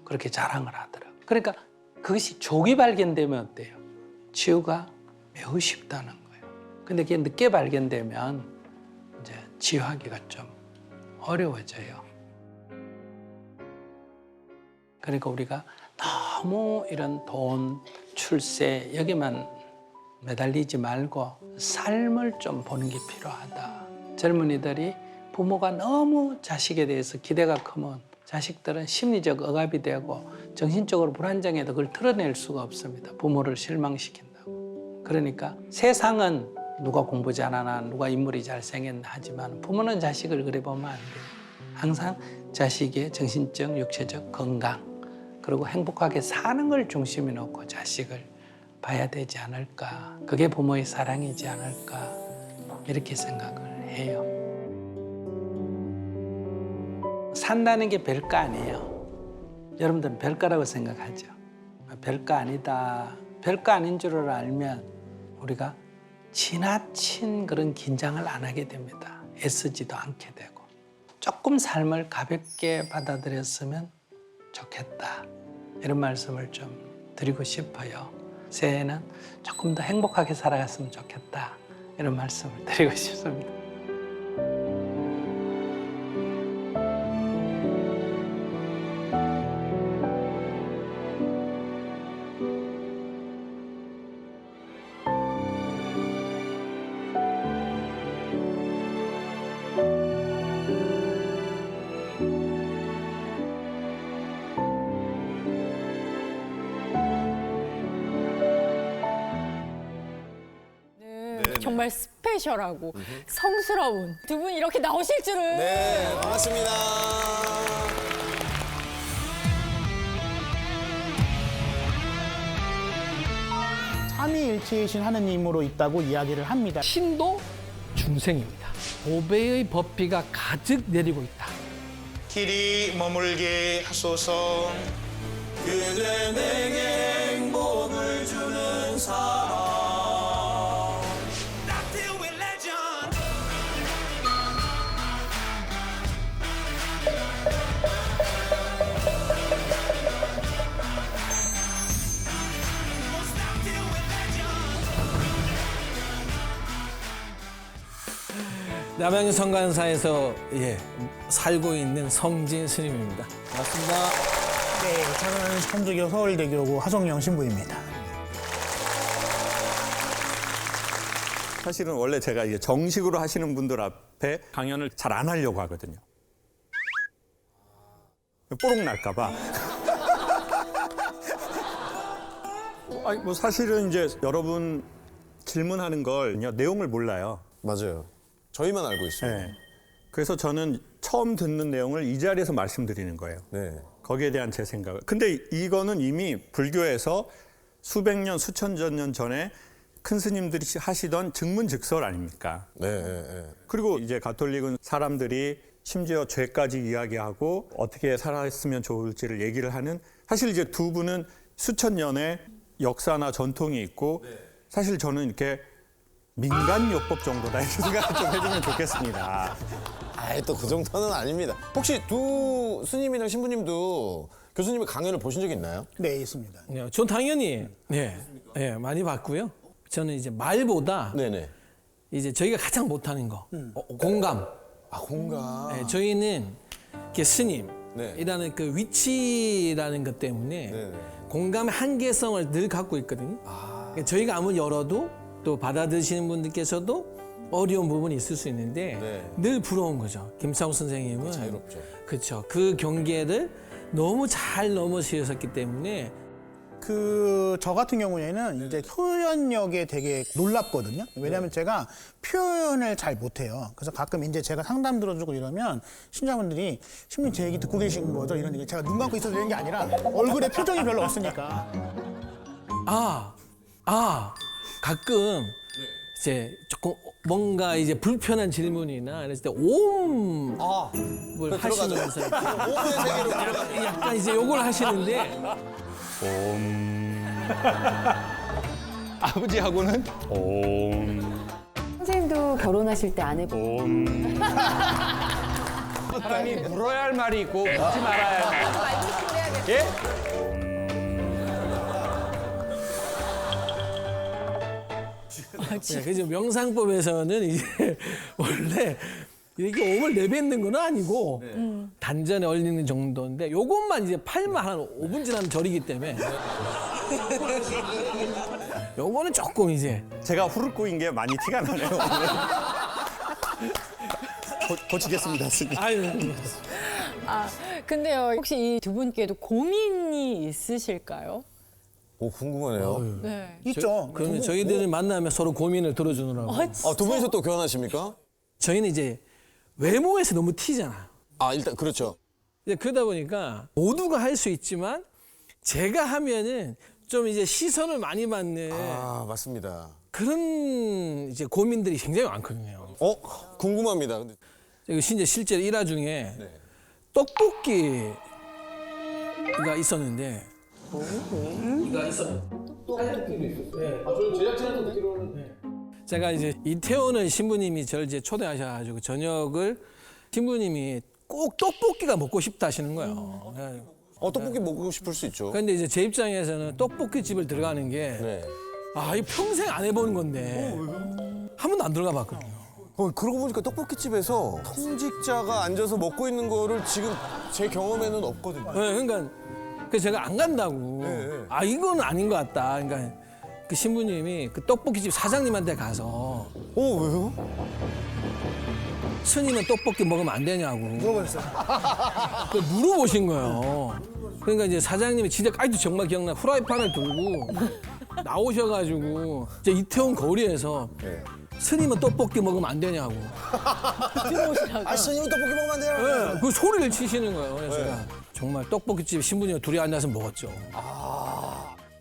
그렇게 자랑을 하더라고요. 그러니까 그것이 조기 발견되면 어때요? 치유가 매우 쉽다는 거예요. 근데 그게 늦게 발견되면 이제 치유하기가 좀 어려워져요. 그러니까 우리가 너무 이런 돈, 출세 여기만 매달리지 말고 삶을 좀 보는 게 필요하다. 젊은이들이 부모가 너무 자식에 대해서 기대가 크면 자식들은 심리적 억압이 되고 정신적으로 불안정해도 그걸 드러낼 수가 없습니다. 부모를 실망시킨다고. 그러니까 세상은 누가 공부 잘하나 누가 인물이 잘생겼나 하지만 부모는 자식을 그래 보면 안 돼요. 항상 자식의 정신적, 육체적 건강 그리고 행복하게 사는 걸 중심에 놓고 자식을 봐야 되지 않을까. 그게 부모의 사랑이지 않을까. 이렇게 생각을 해요. 산다는 게 별거 아니에요. 여러분들은 별거라고 생각하죠. 별거 아니다. 별거 아닌 줄을 알면 우리가 지나친 그런 긴장을 안 하게 됩니다. 애쓰지도 않게 되고. 조금 삶을 가볍게 받아들였으면 좋겠다. 이런 말씀을 좀 드리고 싶어요. 새해에는 조금 더 행복하게 살아갔으면 좋겠다. 이런 말씀을 드리고 싶습니다. 정말 스페셜하고 성스러운 두 분이 이렇게 나오실 줄은. 네, 반갑습니다. 삼위일체이신 하느님으로 있다고 이야기를 합니다. 신도 중생입니다. 보배의 법비가 가득 내리고 있다. 길이 머물게 하소서. 그대 내게 행복을 주는 사람. 남양주 성관사에서 살고 있는 성진 스님입니다. 반갑습니다. 네, 저는 천주교 서울대교구 하종영 신부입니다. 사실은 원래 제가 이제 정식으로 하시는 분들 앞에 강연을 잘 안 하려고 하거든요. 뽀록 날까봐. 아니 뭐 사실은 이제 여러분 질문하는 걸 내용을 몰라요. 맞아요. 저희만 알고 있어요. 네. 그래서 저는 처음 듣는 내용을 이 자리에서 말씀드리는 거예요. 네. 거기에 대한 제 생각을. 근데 이거는 이미 불교에서 수백 년, 수천 년 전에 큰 스님들이 하시던 증문즉설 아닙니까? 네. 그리고 이제 가톨릭은 사람들이 심지어 죄까지 이야기하고 어떻게 살았으면 좋을지를 얘기를 하는, 사실 이제 두 분은 수천 년의 역사나 전통이 있고 사실 저는 이렇게 민간요법 정도다 이렇게 생각을 좀 해주면 좋겠습니다. 아이, 또 그 정도는 아닙니다. 혹시 두 스님이랑 신부님도 교수님의 강연을 보신 적이 있나요? 네, 있습니다. 네, 전 당연히 많이 봤고요. 저는 이제 말보다 네네. 이제 저희가 가장 못하는 거 공감. 아, 공감. 네, 저희는 이렇게 네. 스님이라는 그 위치라는 것 때문에 네네. 공감의 한계성을 늘 갖고 있거든요. 그러니까 저희가 아무리 열어도 또 받아들이시는 분들께서도 어려운 부분이 있을 수 있는데 네. 늘 부러운 거죠. 김상욱 선생님은 자유롭죠. 그렇죠. 그 경계를 너무 잘 넘어서셨기 때문에 저 같은 경우에는 이제 표현력에 되게 놀랍거든요. 왜냐하면 제가 표현을 잘 못해요. 그래서 가끔 이제 제가 상담 들어주고 이러면 신자분들이 신부님 제 얘기 듣고 계신 거죠? 이런 얘기. 제가 눈 감고 있어도 되는 게 아니라 얼굴에 표정이 별로 없으니까. 가끔 이제 조금 뭔가 이제 불편한 질문이나 이랬을 때 오음을 하시면서 이렇게 오분의 세계로 들어가. 약간 이제 요걸 하시는데 아버지하고는 선생님도 결혼하실 때 아내분 사람이 물어야 할 말이 있고 묻지 말아야 할 말. 예? 그래서 명상법에서는 이제 원래 이렇게 오음을 내뱉는 건 아니고 단전에 얼리는 정도인데 요것만 이제 팔만 한 5분 지나면 절이기 때문에 요거는 조금 이제 제가 후루꾸인 게 많이 티가 나네요. 고치겠습니다, 스님. 아유 근데요, 혹시 이 두 분께도 고민이 있으실까요? 오, 궁금하네요. 네. 있죠. 그러면 저희들을 만나면 서로 고민을 들어주느라고 두 분이서 또 결혼하십니까? 저희는 이제 외모에서 너무 튀잖아요. 아, 일단 그렇죠. 이제 그러다 보니까 모두가 할 수 있지만 제가 하면은 좀 이제 시선을 많이 받는 아, 맞습니다. 그런 이제 고민들이 굉장히 많거든요. 궁금합니다. 근데 이제 실제로 일화 중에 떡볶이가 있었는데 제가 이제 이태원을 신부님이 저를 이제 초대하셔가지고 저녁을 신부님이 꼭 떡볶이가 먹고 싶다 하시는 거예요. 떡볶이 먹고 싶을 수 있죠. 그런데 이제 제 입장에서는 떡볶이 집을 들어가는 게 네. 이거 평생 안 해보는 건데 한 번도 안 들어가 봤거든요. 그러고 보니까 떡볶이집에서 통직자가 앉아서 먹고 있는 거를 지금 제 경험에는 없거든요. 네, 그러니까 그래서 제가 안 간다고. 이건 아닌 것 같다. 그러니까 그 신부님이 그 떡볶이집 사장님한테 가서 왜요? 스님은 떡볶이 먹으면 안 되냐고 물어보셨어요. 물어보신 거예요. 그러니까 이제 사장님이 진짜 아직도 정말 기억나. 후라이팬을 들고 나오셔가지고 이제 이태원 거리에서 스님은 떡볶이 먹으면 안 되냐고. 스님은 떡볶이 먹으면 안 돼요. 네, 그 소리를 치시는 거예요. 그래서 제가 정말 떡볶이집 신부님과 둘이 앉아서 먹었죠.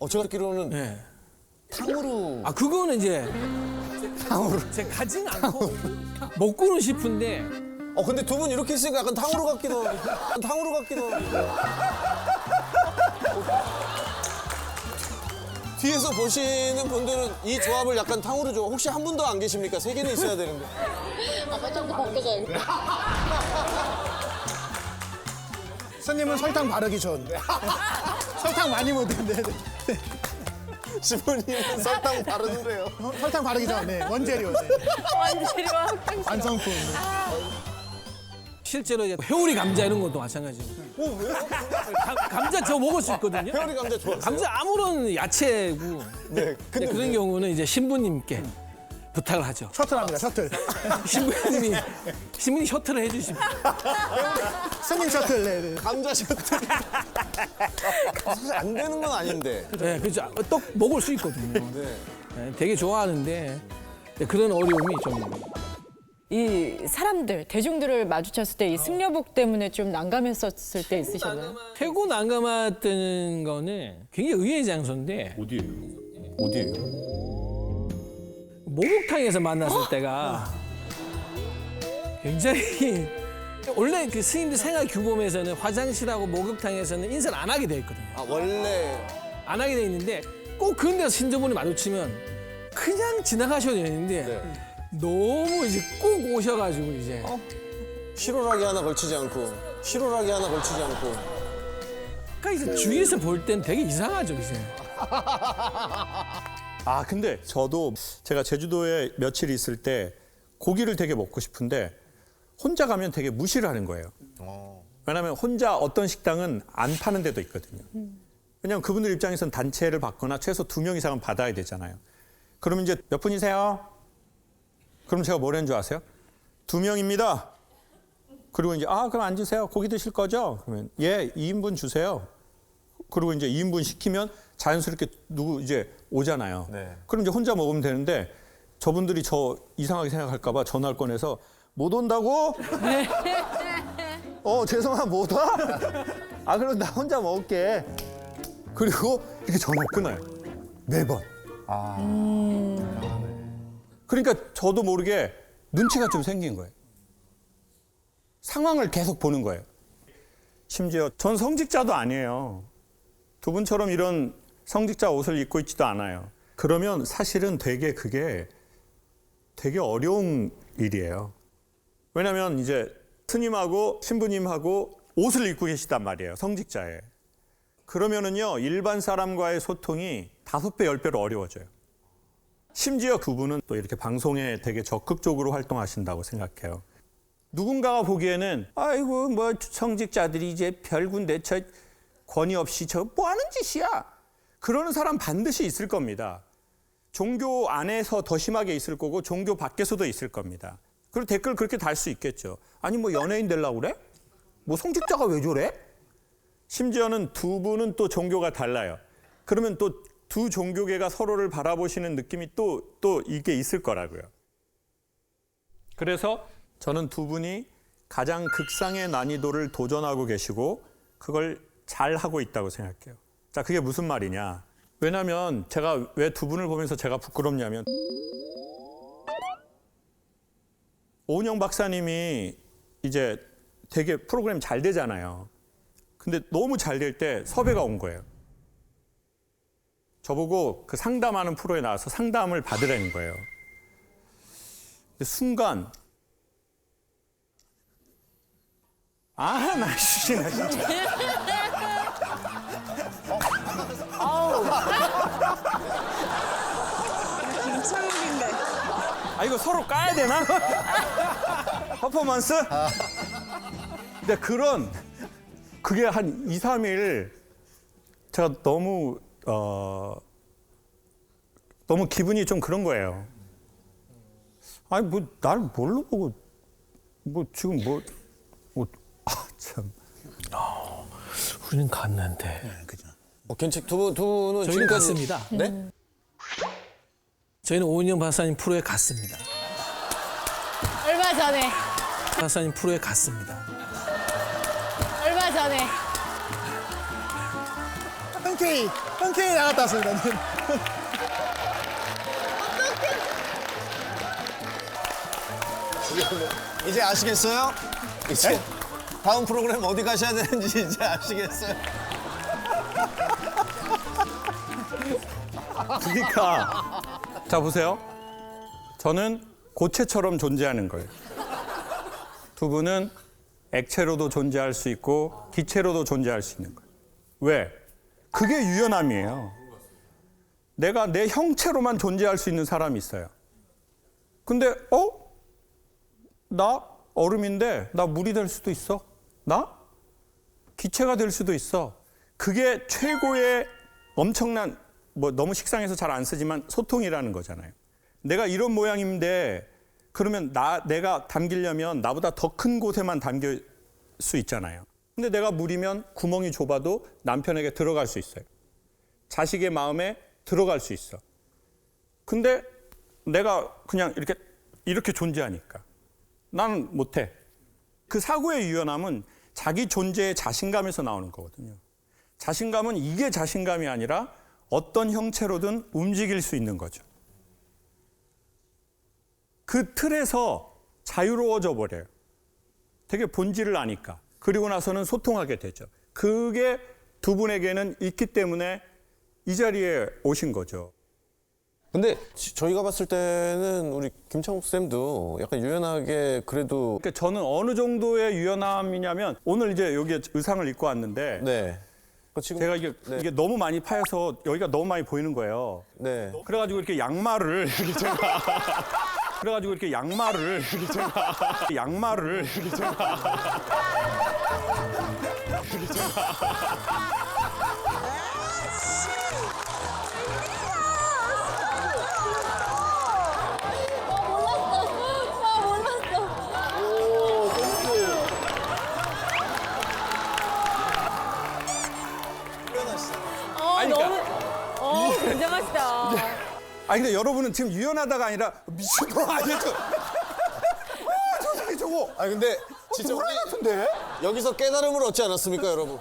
제가 듣기로는 네. 탕후루. 그거는 이제 제가 가진 않고 먹고는 싶은데 근데 두 분 이렇게 있으니까 약간 탕후루 같기도 하고. 뒤에서 보시는 분들은 이 조합을 약간 탕후루 조합. 혹시 한 분도 안 계십니까? 세 개는 있어야 되는데. 스님은 설탕 바르기 전. 설탕 많이 못 드는데. 신부님은 설탕 바르는데요. 설탕 바르기 전. 네, 원재료. 완전히와 완성품. 실제로 이제 회오리 감자 이런 것도 마찬가지고. 왜요? 감자 저 먹을 수 있거든요. 회오리 감자 좋아하세요? 감자 아무런 야채고. 네. 근데 그런 경우는 이제 신부님께 부탁을 하죠. 셔틀합니다, 셔틀. 신부님이 셔틀을 해주십니다. 스님 셔틀, 네. 감자 셔틀. 사실 안 되는 건 아닌데. 네, 그렇죠. 떡 먹을 수 있거든요. 네. 네, 되게 좋아하는데 그런 어려움이 좀 이 사람들, 대중들을 마주쳤을 때 이 승려복 때문에 좀 난감했었을 때 있으셨나요? 최고 난감했던 거는 굉장히 의외의 장소인데 어디예요? 목욕탕에서 만났을 때가 굉장히 원래 그 스님들 생활 규범에서는 화장실하고 목욕탕에서는 인사를 안 하게 돼 있거든요. 아, 원래 안 하게 돼 있는데 꼭 그런 데서 신도분이 마주치면 그냥 지나가셔도 되는데 너무 이제 꼭 오셔가지고 이제 실오라기 하나 걸치지 않고 그러니까 이제 주위에서 볼 땐 되게 이상하죠 이제. 아 근데 저도 제가 제주도에 며칠 있을 때 고기를 되게 먹고 싶은데 혼자 가면 되게 무시를 하는 거예요. 왜냐하면 혼자 어떤 식당은 안 파는 데도 있거든요. 왜냐하면 그분들 입장에서는 단체를 받거나 최소 2명 이상은 받아야 되잖아요. 그러면 이제 몇 분이세요? 그럼 제가 뭐라는 줄 아세요? 2명입니다. 그리고 이제 그럼 앉으세요. 고기 드실 거죠? 그러면 예, 2인분 주세요. 그리고 이제 2인분 시키면 자연스럽게 누구 이제 오잖아요. 그럼 이제 혼자 먹으면 되는데 저분들이 저 이상하게 생각할까 봐 전화를 꺼내서 못 온다고? 죄송한 못 와? 그럼 나 혼자 먹을게. 그리고 이렇게 전화를 끊어요. 매번. 그러니까 저도 모르게 눈치가 좀 생긴 거예요. 상황을 계속 보는 거예요. 심지어 전 성직자도 아니에요. 두 분처럼 이런 성직자 옷을 입고 있지도 않아요. 그러면 사실은 그게 되게 어려운 일이에요. 왜냐하면 이제 스님하고 신부님하고 옷을 입고 계시단 말이에요. 성직자에. 그러면은요 일반 사람과의 소통이 5배, 10배로 어려워져요. 심지어 그분은 또 이렇게 방송에 되게 적극적으로 활동하신다고 생각해요. 누군가가 보기에는 아이고 뭐 성직자들이 이제 별군데 저 권위 없이 저 뭐 하는 짓이야. 그러는 사람 반드시 있을 겁니다. 종교 안에서 더 심하게 있을 거고 종교 밖에서도 있을 겁니다. 그리고 댓글 그렇게 달 수 있겠죠. 아니 뭐 연예인 되려고 그래? 뭐 성직자가 왜 저래? 심지어는 두 분은 또 종교가 달라요. 그러면 또 두 종교계가 서로를 바라보시는 느낌이 또 이게 있을 거라고요. 그래서 저는 두 분이 가장 극상의 난이도를 도전하고 계시고 그걸 잘 하고 있다고 생각해요. 자, 그게 무슨 말이냐? 왜냐하면 제가 왜 두 분을 보면서 제가 부끄럽냐면 오은영 박사님이 이제 되게 프로그램 잘 되잖아요. 근데 너무 잘 될 때 섭외가 온 거예요. 저보고 그 상담하는 프로에 나와서 상담을 받으라는 거예요. 근데 순간 나 진짜. 김창욱인데. 이거 서로 까야 되나? 퍼포먼스? 근데 그게 한 2, 3일 제가 너무 기분이 좀 그런 거예요. 뭐 나를 뭘로 보고 뭐 지금 참. 우리는 갔는데. 그죠. 괜찮. 두 분은 저희는 갔습니다. 네? 저희는 오은영 박사님 프로에 갔습니다. 얼마 전에. 박사님 프로에 갔습니다. 얼마 전에. 흔쾌히 나갔다 왔습니다. 이제 아시겠어요? 이제 다음 프로그램 어디 가셔야 되는지 이제 아시겠어요? 그러니까 자 보세요. 저는 고체처럼 존재하는 거예요. 두 분은 액체로도 존재할 수 있고 기체로도 존재할 수 있는 거예요. 왜? 그게 유연함이에요. 내가 내 형체로만 존재할 수 있는 사람이 있어요. 근데 나 얼음인데 나 물이 될 수도 있어. 나 기체가 될 수도 있어. 그게 최고의 엄청난 뭐 너무 식상해서 잘 안 쓰지만 소통이라는 거잖아요. 내가 이런 모양인데 그러면 내가 담기려면 나보다 더 큰 곳에만 담길 수 있잖아요. 근데 내가 물이면 구멍이 좁아도 남편에게 들어갈 수 있어요. 자식의 마음에 들어갈 수 있어. 근데 내가 그냥 이렇게 존재하니까 나는 못해. 그 사고의 유연함은 자기 존재의 자신감에서 나오는 거거든요. 자신감은 이게 자신감이 아니라 어떤 형체로든 움직일 수 있는 거죠. 그 틀에서 자유로워져 버려요. 되게 본질을 아니까. 그리고 나서는 소통하게 되죠. 그게 두 분에게는 있기 때문에 이 자리에 오신 거죠. 근데 저희가 봤을 때는 우리 김창욱 쌤도 약간 유연하게 그래도 그러니까 저는 어느 정도의 유연함이냐면 오늘 이제 여기 의상을 입고 왔는데 네. 지금 제가 이게 너무 많이 파여서 여기가 너무 많이 보이는 거예요. 네. 그래가지고 이렇게 양말을 이렇게 제가 그래가지고 이렇게 양말을 이렇게 제가 양말을 이렇게 제가 굉장하시다. 아니 근데 여러분은 지금 유연하다가 아니라 미친거 아니죠? 저 새끼 저거. 아 근데 진짜 도라이 같은데? 여기서 깨달음을 얻지 않았습니까, 여러분?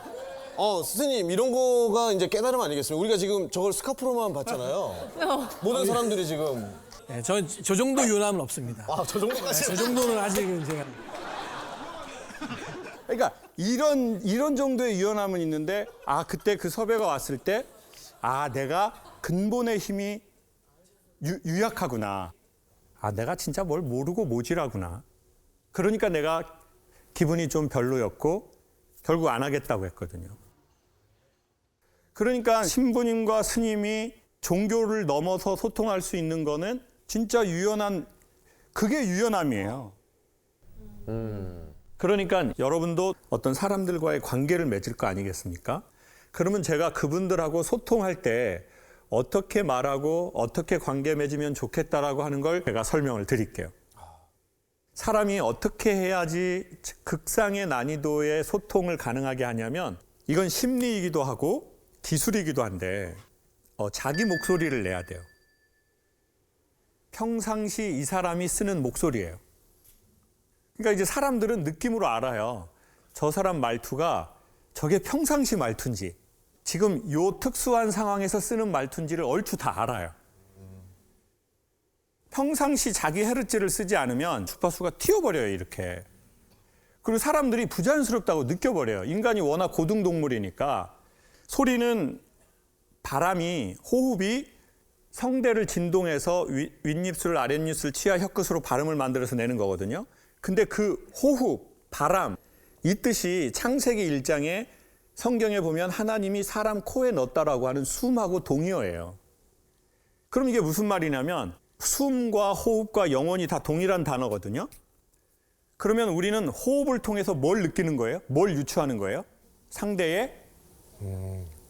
스님 이런 거가 이제 깨달음 아니겠습니까? 우리가 지금 저걸 스카프로만 봤잖아요. 모든 사람들이 지금 네, 저 정도 유연함은 없습니다. 저 정도까지. 저 정도는 아직은 제가. 그러니까 이런 정도의 유연함은 있는데 그때 그 섭외가 왔을 때 내가 근본의 힘이 유약하구나. 내가 진짜 뭘 모르고 모질하구나. 그러니까 내가 기분이 좀 별로였고 결국 안 하겠다고 했거든요. 그러니까 신부님과 스님이 종교를 넘어서 소통할 수 있는 거는 진짜 그게 유연함이에요. 그러니까 여러분도 어떤 사람들과의 관계를 맺을 거 아니겠습니까? 그러면 제가 그분들하고 소통할 때 어떻게 말하고 어떻게 관계 맺으면 좋겠다라고 하는 걸 제가 설명을 드릴게요. 사람이 어떻게 해야지 극상의 난이도의 소통을 가능하게 하냐면 이건 심리이기도 하고 기술이기도 한데 자기 목소리를 내야 돼요. 평상시 이 사람이 쓰는 목소리예요. 그러니까 이제 사람들은 느낌으로 알아요. 저 사람 말투가 저게 평상시 말투인지 지금 요 특수한 상황에서 쓰는 말투인지를 얼추 다 알아요. 평상시 자기 헤르츠를 쓰지 않으면 주파수가 튀어버려요, 이렇게. 그리고 사람들이 부자연스럽다고 느껴버려요. 인간이 워낙 고등동물이니까 소리는 바람이, 호흡이 성대를 진동해서 윗입술, 아랫입술, 치아, 혀끝으로 발음을 만들어서 내는 거거든요. 근데 그 호흡, 바람, 이 뜻이 창세기 1장에 성경에 보면 하나님이 사람 코에 넣었다라고 하는 숨하고 동의어예요. 그럼 이게 무슨 말이냐면 숨과 호흡과 영혼이 다 동일한 단어거든요. 그러면 우리는 호흡을 통해서 뭘 느끼는 거예요? 뭘 유추하는 거예요? 상대의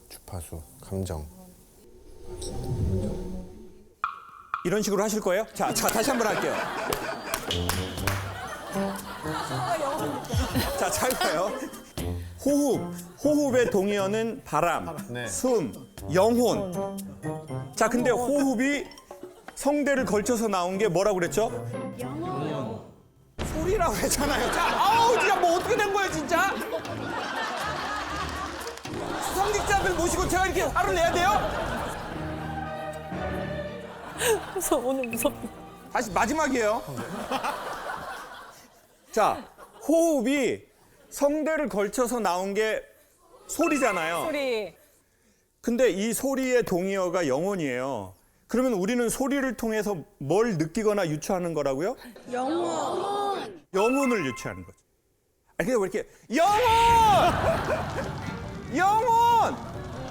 주파수, 감정. 이런 식으로 하실 거예요? 자, 다시 한번 할게요. 자, 잘 봐요. 호흡의 동의어는 바람, 숨, 영혼. 자, 근데 호흡이 성대를 걸쳐서 나온 게 뭐라고 그랬죠? 영혼. 소리라고 했잖아요. 자, 진짜 뭐 어떻게 된 거예요, 진짜? 성직자들 모시고 제가 이렇게 화를 내야 돼요? 오늘 무섭다. 다시 마지막이에요. 자, 호흡이 성대를 걸쳐서 나온 게 소리잖아요. 소리. 근데 이 소리의 동의어가 영혼이에요. 그러면 우리는 소리를 통해서 뭘 느끼거나 유추하는 거라고요? 영혼. 영혼을 유추하는 거죠. 근데 왜 이렇게 영혼!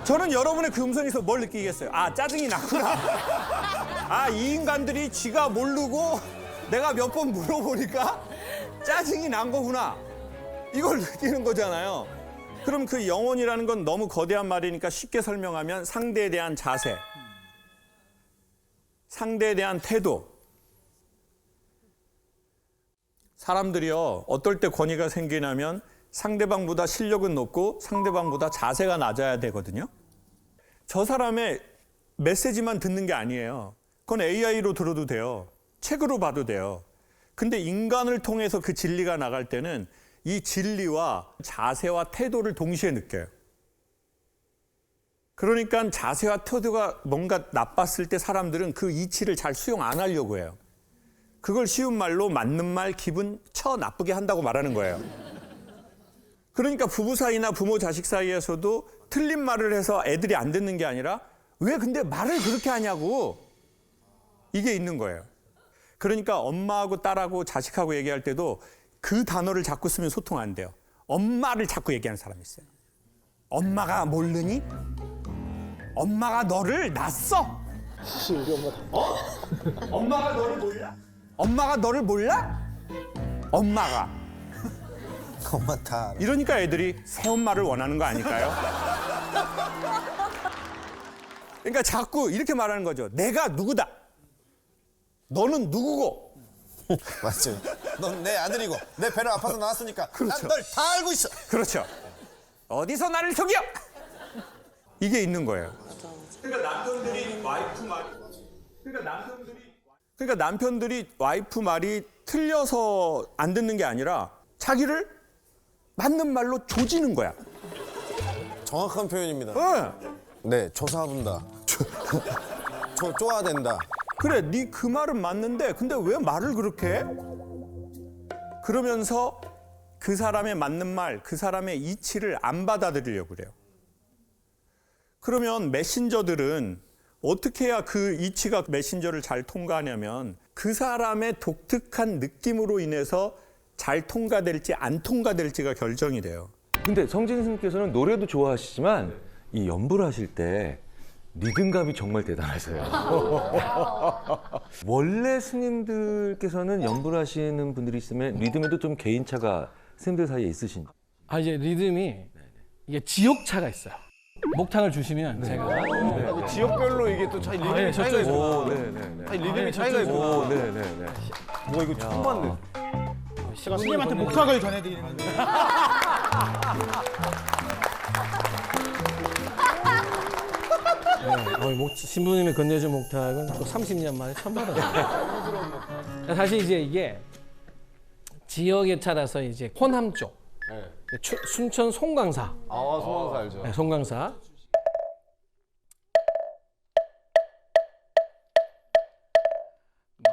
저는 여러분의 그 음성에서 뭘 느끼겠어요? 짜증이 나구나. 이 인간들이 지가 모르고 내가 몇 번 물어보니까 짜증이 난 거구나. 이걸 느끼는 거잖아요. 그럼 그 영혼이라는 건 너무 거대한 말이니까 쉽게 설명하면 상대에 대한 자세, 상대에 대한 태도. 사람들이요, 어떨 때 권위가 생기냐면 상대방보다 실력은 높고 상대방보다 자세가 낮아야 되거든요. 저 사람의 메시지만 듣는 게 아니에요. 그건 AI로 들어도 돼요. 책으로 봐도 돼요. 근데 인간을 통해서 그 진리가 나갈 때는 이 진리와 자세와 태도를 동시에 느껴요. 그러니까 자세와 태도가 뭔가 나빴을 때 사람들은 그 이치를 잘 수용 안 하려고 해요. 그걸 쉬운 말로 맞는 말, 기분 처 나쁘게 한다고 말하는 거예요. 그러니까 부부 사이나 부모 자식 사이에서도 틀린 말을 해서 애들이 안 듣는 게 아니라 왜 근데 말을 그렇게 하냐고 이게 있는 거예요. 그러니까 엄마하고 딸하고 자식하고 얘기할 때도 그 단어를 자꾸 쓰면 소통 안 돼요. 엄마를 자꾸 얘기하는 사람이 있어요. 엄마가 모르니? 엄마가 너를 낳았어? 엄마가 너를 몰라? 엄마가 너를 몰라? 엄마가. 엄마 다. 이러니까 애들이 새엄마를 원하는 거 아닐까요? 그러니까 자꾸 이렇게 말하는 거죠. 내가 누구다. 너는 누구고. 맞죠. 넌 내 아들이고 내 배를 아파서 나왔으니까 그렇죠. 난 널 다 알고 있어. 그렇죠. 어디서 나를 속여? 이게 있는 거예요. 그러니까 남편들이 와이프 말이 틀려서 안 듣는 게 아니라 자기를 맞는 말로 조지는 거야. 정확한 표현입니다. 네. 네, 조사분다. 쪼아댄다. 그래, 네 그 말은 맞는데 근데 왜 말을 그렇게 해? 그러면서 그 사람의 맞는 말, 그 사람의 이치를 안 받아들이려고 그래요. 그러면 메신저들은 어떻게 해야 그 이치가 메신저를 잘 통과하냐면 그 사람의 독특한 느낌으로 인해서 잘 통과될지 안 통과될지가 결정이 돼요. 근데 성진 스님께서는 노래도 좋아하시지만 이 연주를 하실 때 리듬감이 정말 대단하세요. 원래 스님들께서는 연주를 하시는 분들이 있으면 리듬에도 좀 개인차가 스님들 사이에 있으신가요? 아 이제 리듬이 이게 지역차가 있어요. 목탄을 주시면 제가 지역별로 이게 또 차이 리듬 차이가 있어. 네네네. 리듬이 차이가 있어. 네네네. 뭐 이거 처음 봤네. 제가 스님한테 목탁을 전해드리는 건데. 신부님이 건네준 목탁은 또 30년 만에 처음 받았어요. 사실 이제 이게 지역에 따라서 이제 호남 쪽, 순천 송광사. 아, 송광사 알죠. 네, 송광사.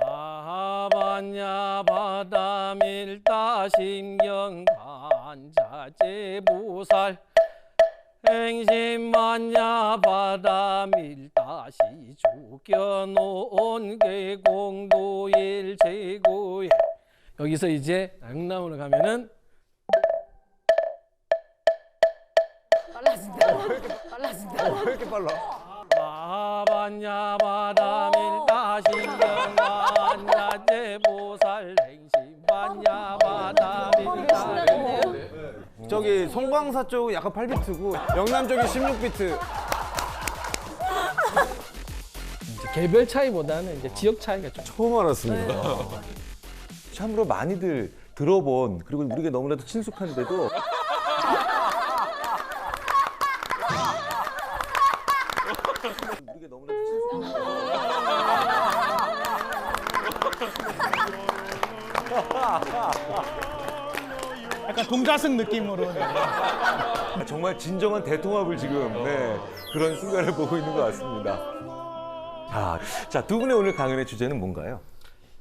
마하반야 바다밀다 심경관자재보살 행심만야 바다밀다시 죽여놓은 계공도일제고에 여기서 이제 영남으로 가면은 빨라진다. 왜 이렇게 빨라? 마하반야 바다밀다 심경관자재보살 행심반야 바다밀다 저기 송광사 쪽은 약간 8비트고 영남 쪽이 16비트. 이제 개별 차이보다는 이제 지역 차이가 좀 처음 알았습니다. 참으로 많이들 들어본 그리고 우리에게 너무나도 친숙한데도 약간 동자승 느낌으로. 정말 진정한 대통합을 지금 그런 순간을 보고 있는 것 같습니다. 자, 두 분의 오늘 강연의 주제는 뭔가요?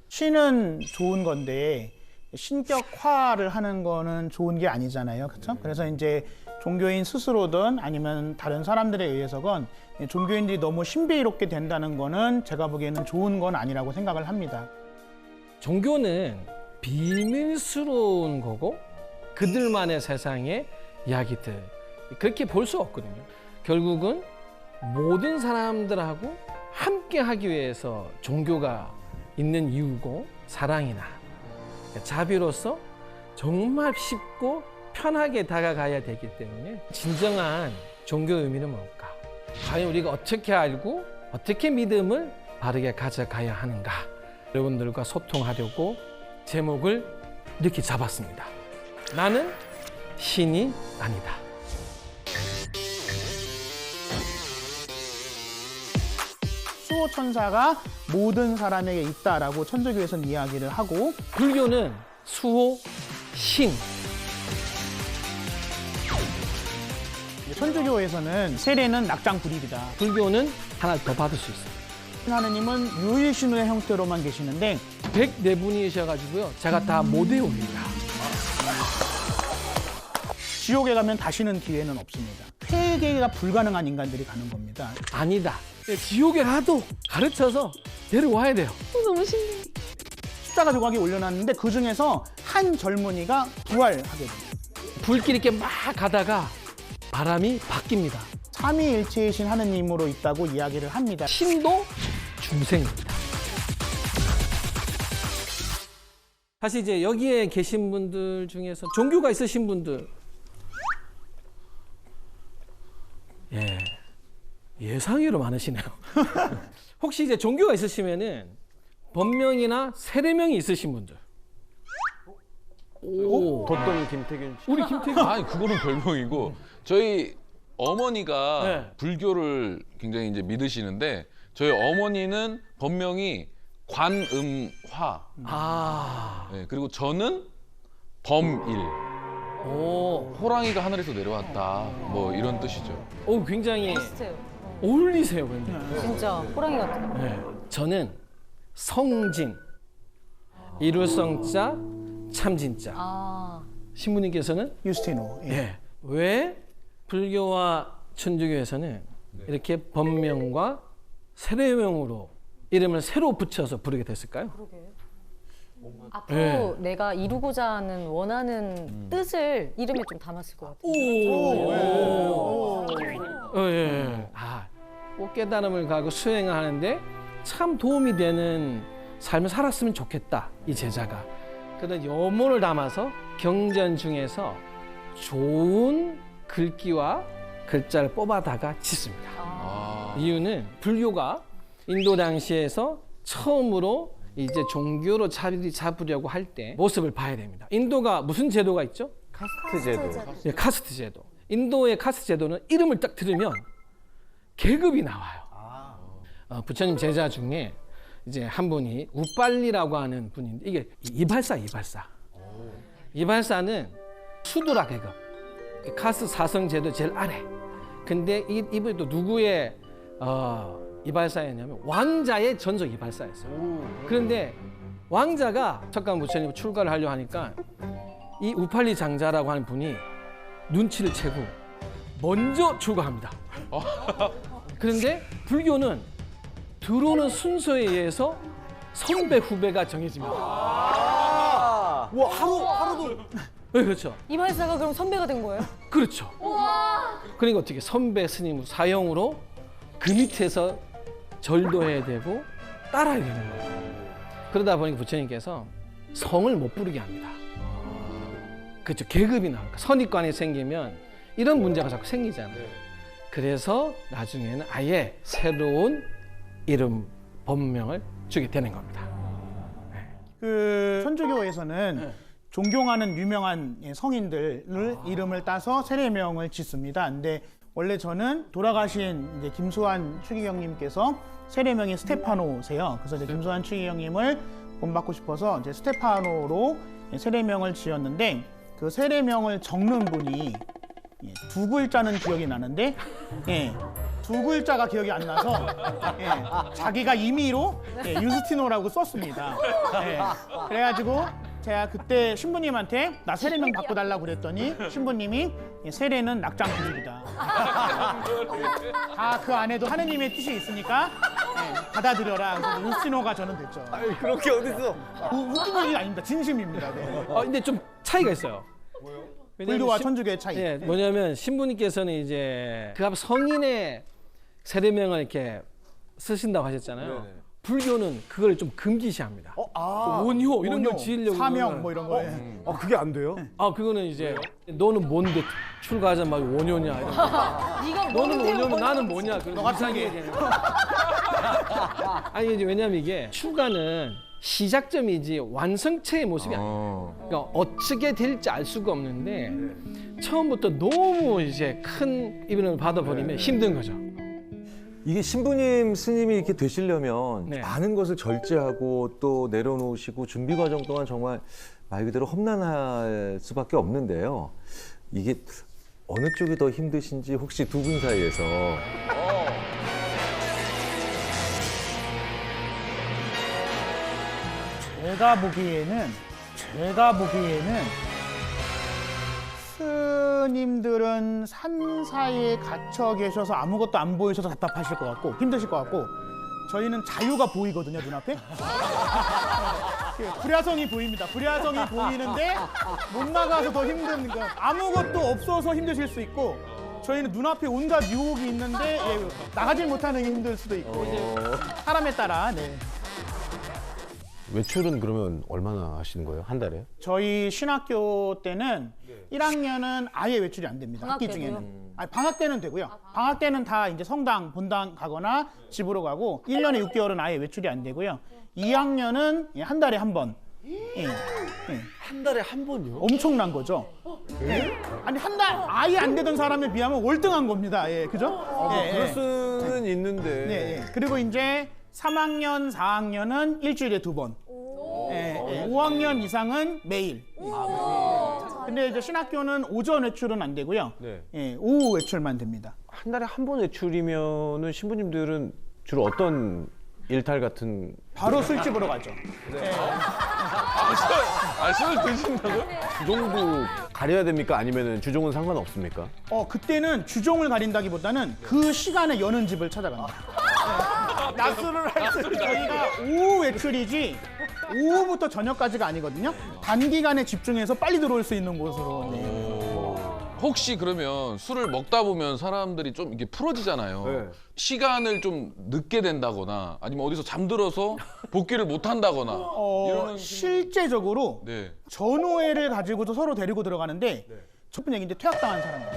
쉬는 좋은 건데 신격화를 하는 거는 좋은 게 아니잖아요. 그렇죠? 그래서 이제 종교인 스스로든 아니면 다른 사람들에 의해서건 종교인들이 너무 신비롭게 된다는 거는 제가 보기에는 좋은 건 아니라고 생각을 합니다. 종교는 비밀스러운 거고 그들만의 세상의 이야기들 그렇게 볼 수 없거든요. 결국은 모든 사람들하고 함께 하기 위해서 종교가 있는 이유고 사랑이나 자비로서 정말 쉽고 편하게 다가가야 되기 때문에 진정한 종교의 의미는 뭘까? 과연 우리가 어떻게 알고 어떻게 믿음을 바르게 가져가야 하는가? 여러분들과 소통하려고 제목을 이렇게 잡았습니다. 나는 신이 아니다. 수호 천사가 모든 사람에게 있다라고 천주교에서는 이야기를 하고, 불교는 수호, 신. 천주교에서는 세례는 낙장 불입이다. 불교는 하나 더 받을 수 있어요. 하느님은 유일신의 형태로만 계시는데 104분이셔가지고요. 제가 다 못 외웁니다. 지옥에 가면 다시는 기회는 없습니다. 회개가 불가능한 인간들이 가는 겁니다. 아니다. 지옥에 가도 가르쳐서 데려와야 돼요. 너무 신기해. 십자가 조각이 올려놨는데 그 중에서 한 젊은이가 부활하게 됩니다. 불길이 이렇게 막 가다가 바람이 바뀝니다. 삼위일체이신 하느님으로 있다고 이야기를 합니다. 신도 중생입니다. 사실 이제 여기에 계신 분들 중에서 종교가 있으신 분들, 예상외로 많으시네요. 혹시 이제 종교가 있으시면은 법명이나 세례명이 있으신 분들. 오, 덧동 김태균 씨. 우리 김태균. 아니 그거는 별명이고 저희 어머니가 네. 불교를 굉장히 이제 믿으시는데 저희 어머니는 법명이 관음화. 아. 네, 그리고 저는 범일. 오. 호랑이가 하늘에서 내려왔다. 뭐 이런 뜻이죠. 오, 굉장히 비슷해요. 어울리세요, 근데. 진짜 호랑이 같아요. 네. 저는 성진, 이룰성자, 참진자. 아. 신부님께서는 유스티노. 예. 왜 불교와 천주교에서는 이렇게 법명과 세례명으로 이름을 새로 붙여서 부르게 됐을까요? 앞으로 네. 내가 이루고자 하는 원하는 뜻을 이름에 좀 담았을 것 같아요. 예. 아, 꼭 깨달음을 가고 수행을 하는데 참 도움이 되는 삶을 살았으면 좋겠다, 이 제자가. 그런 염원을 담아서 경전 중에서 좋은 글귀와 글자를 뽑아다가 짓습니다. 이유는 불교가 인도 당시에서 처음으로 이제 종교로 자리 잡으려고 할 때 모습을 봐야 됩니다. 인도가 무슨 제도가 있죠? 카스트 제도. 예, 카스트 제도. 인도의 카스트 제도는 이름을 딱 들으면 계급이 나와요. 부처님 제자 중에 이제 한 분이 우빨리라고 하는 분인데 이게 이발사. 이발사는 수두라 계급. 카스트 사성 제도 제일 아래. 근데 이분이 또 누구의 이발사였냐면 왕자의 전속 이발사였어요. 그런데 왕자가 석가모니 부처님 출가를 하려고 하니까 이 우팔리 장자라고 하는 분이 눈치를 채고 먼저 출가합니다. 그런데 불교는 들어오는 순서에 의해서 선배 후배가 정해집니다. 와, 하루도. 네, 그렇죠. 이발사가 그럼 선배가 된 거예요? 그렇죠. 그러니까 어떻게 선배 스님 사형으로 그 밑에서 절도해야 되고 따라야 되는 거예요. 그러다 보니까 부처님께서 성을 못 부르게 합니다. 그렇죠. 계급이 나오니까 선입관이 생기면 이런 문제가 자꾸 생기잖아요. 그래서 나중에는 아예 새로운 이름 법명을 주게 되는 겁니다. 그 천주교에서는 존경하는 유명한 성인들을 이름을 따서 세례명을 짓습니다. 근데 원래 저는 돌아가신 이제 김수환 추기경님께서 세례명이 스테파노세요. 그래서 이제 김수환 추기경님을 본받고 싶어서 이제 스테파노로 세례명을 지었는데 그 세례명을 적는 분이 두 글자는 기억이 나는데 두 글자가 기억이 안 나서 자기가 임의로 유스티노라고 썼습니다. 그래가지고 제가 그때 신부님한테 나 세례명 바꿔달라고 그랬더니 신부님이 세례는 낙장 불입이다. 다 그 안에도 하느님의 뜻이 있으니까 받아들여라. 그래서 유스티노가 저는 됐죠. 아니, 그렇게 어딨어. 웃긴 얘기 아닙니다. 진심입니다. 네. 근데 좀 차이가 있어요. 불교와 천주교의 차이. 예, 뭐냐면 신부님께서는 이제 그 앞 성인의 세례명을 이렇게 쓰신다고 하셨잖아요. 네네. 불교는 그걸 좀 금기시합니다. 원효 이런 걸 지으려고 사명 뭐 이런 거. 그게 안 돼요? 그거는 이제 너는 뭔데 출가하자마자 원효냐. 너는 원효면 나는 뭐냐. 그런 이상하게 되는 거예요. 아니 이제 왜냐면 이게 출가는 시작점이지 완성체의 모습이 아니에요. 그러니까 어떻게 될지 알 수가 없는데 처음부터 너무 이제 큰 이변을 받아버리면 힘든 거죠. 이게 신부님 스님이 이렇게 되시려면 네. 많은 것을 절제하고 또 내려놓으시고 준비 과정 동안 정말 말 그대로 험난할 수밖에 없는데요. 이게 어느 쪽이 더 힘드신지 혹시 두 분 사이에서 제가 보기에는 스님들은 산 사이에 갇혀 계셔서 아무것도 안 보이셔서 답답하실 것 같고 힘드실 것 같고 저희는 자유가 보이거든요, 눈앞에. 불야성이 보입니다. 불야성이 보이는데 못 나가서 더 힘든 거. 아무것도 없어서 힘드실 수 있고 저희는 눈앞에 온갖 유혹이 있는데 나가질 못하는 게 힘들 수도 있고 사람에 따라. 네. 외출은 그러면 얼마나 하시는 거예요? 한 달에? 저희 신학교 때는 1학년은 아예 외출이 안 됩니다. 방학 학기 때도요? 중에는. 아니, 방학 때는 되고요. 방학 때는 다 이제 성당, 본당 가거나 집으로 가고 1년에 6개월은 아예 외출이 안 되고요. 2학년은 한 달에 한 번. 예. 한 달에 한 번요? 엄청난 거죠. 예. 아니 한 달 아예 안 되던 사람에 비하면 월등한 겁니다. 예, 그죠? 그럴 수는 있는데. 네, 예. 그리고 이제 3학년, 4학년은 일주일에 2번. 예, 5학년 이상은 매일. 근데 이제 신학교는 오전 외출은 안 되고요. 네. 예, 오후 외출만 됩니다. 한 달에 한 번 외출이면은 신부님들은 주로 어떤 일탈 같은 바로 술집으로 가죠. 네. 술 드신다고요? 주종도 가려야 됩니까? 아니면은 주종은 상관없습니까? 그때는 주종을 가린다기보다는 그 시간에 여는 집을 찾아갑니다. 네. 낮술을 할 때 저희가 오후 외출이지 오후부터 저녁까지가 아니거든요. 단기간에 집중해서 빨리 들어올 수 있는 곳으로. 네. 혹시 그러면 술을 먹다 보면 사람들이 좀 이게 풀어지잖아요. 네. 시간을 좀 늦게 된다거나 아니면 어디서 잠들어서 복귀를 못 한다거나 이러는 실제적으로 네. 전우회를 가지고서 서로 데리고 들어가는데 첫 번째 얘기인데 퇴학당한 사람이에요.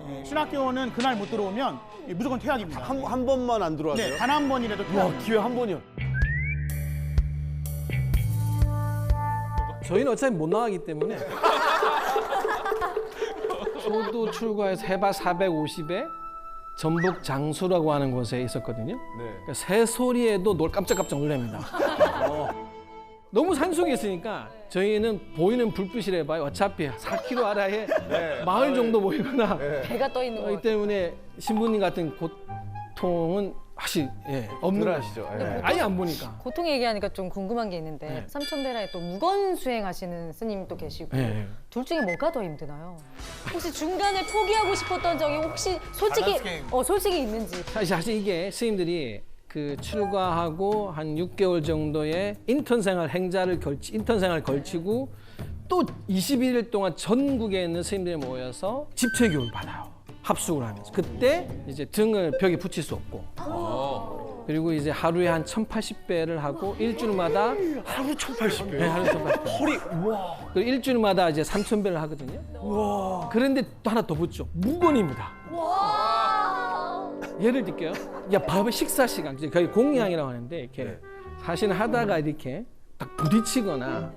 네, 신학교는 그날 못 들어오면 무조건 퇴학입니다. 한 번만 안 들어와서요? 네, 단 한 번이라도 퇴학. 기회 한 번이요. 저희는 어차피 못 나가기 때문에 초도 출가해서 해발 450에 전북 장수라고 하는 곳에 있었거든요. 그러니까 새소리에도 깜짝깜짝 놀랍니다. 너무 산속에 있으니까 저희는 보이는 불빛이라 봐요. 어차피 4km 아래에 마을 정도 보이거나 배가 떠 있는 그렇기 거. 때문에 신부님 같은 고통은 확실히 없는 거 하시죠. 아예 안 보니까. 고통 얘기하니까 좀 궁금한 게 있는데 네. 삼천배라에 또 무건 수행하시는 스님도 계시고 네. 둘 중에 뭐가 더 힘드나요? 혹시 중간에 포기하고 싶었던 적이 혹시 솔직히 있는지. 사실 이게 스님들이 그 출가하고 한 6개월 정도의 인턴 생활 걸치고 또 21일 동안 전국에 있는 스님들이 모여서 집체 교육을 받아요. 합숙을 하면서 그때 이제 등을 벽에 붙일 수 없고 그리고 이제 하루에 한 1080배를 하고 일주일마다 하루 1080배? 네, 하루 1080배. 허리, 와. 그리고 일주일마다 이제 3000배를 하거든요. 와. 그런데 또 하나 더 붙죠. 무건입니다. 예를 들게요. 밥의 식사 시간, 거의 공양이라고 하는데 이렇게 사실 하다가 이렇게 딱 부딪히거나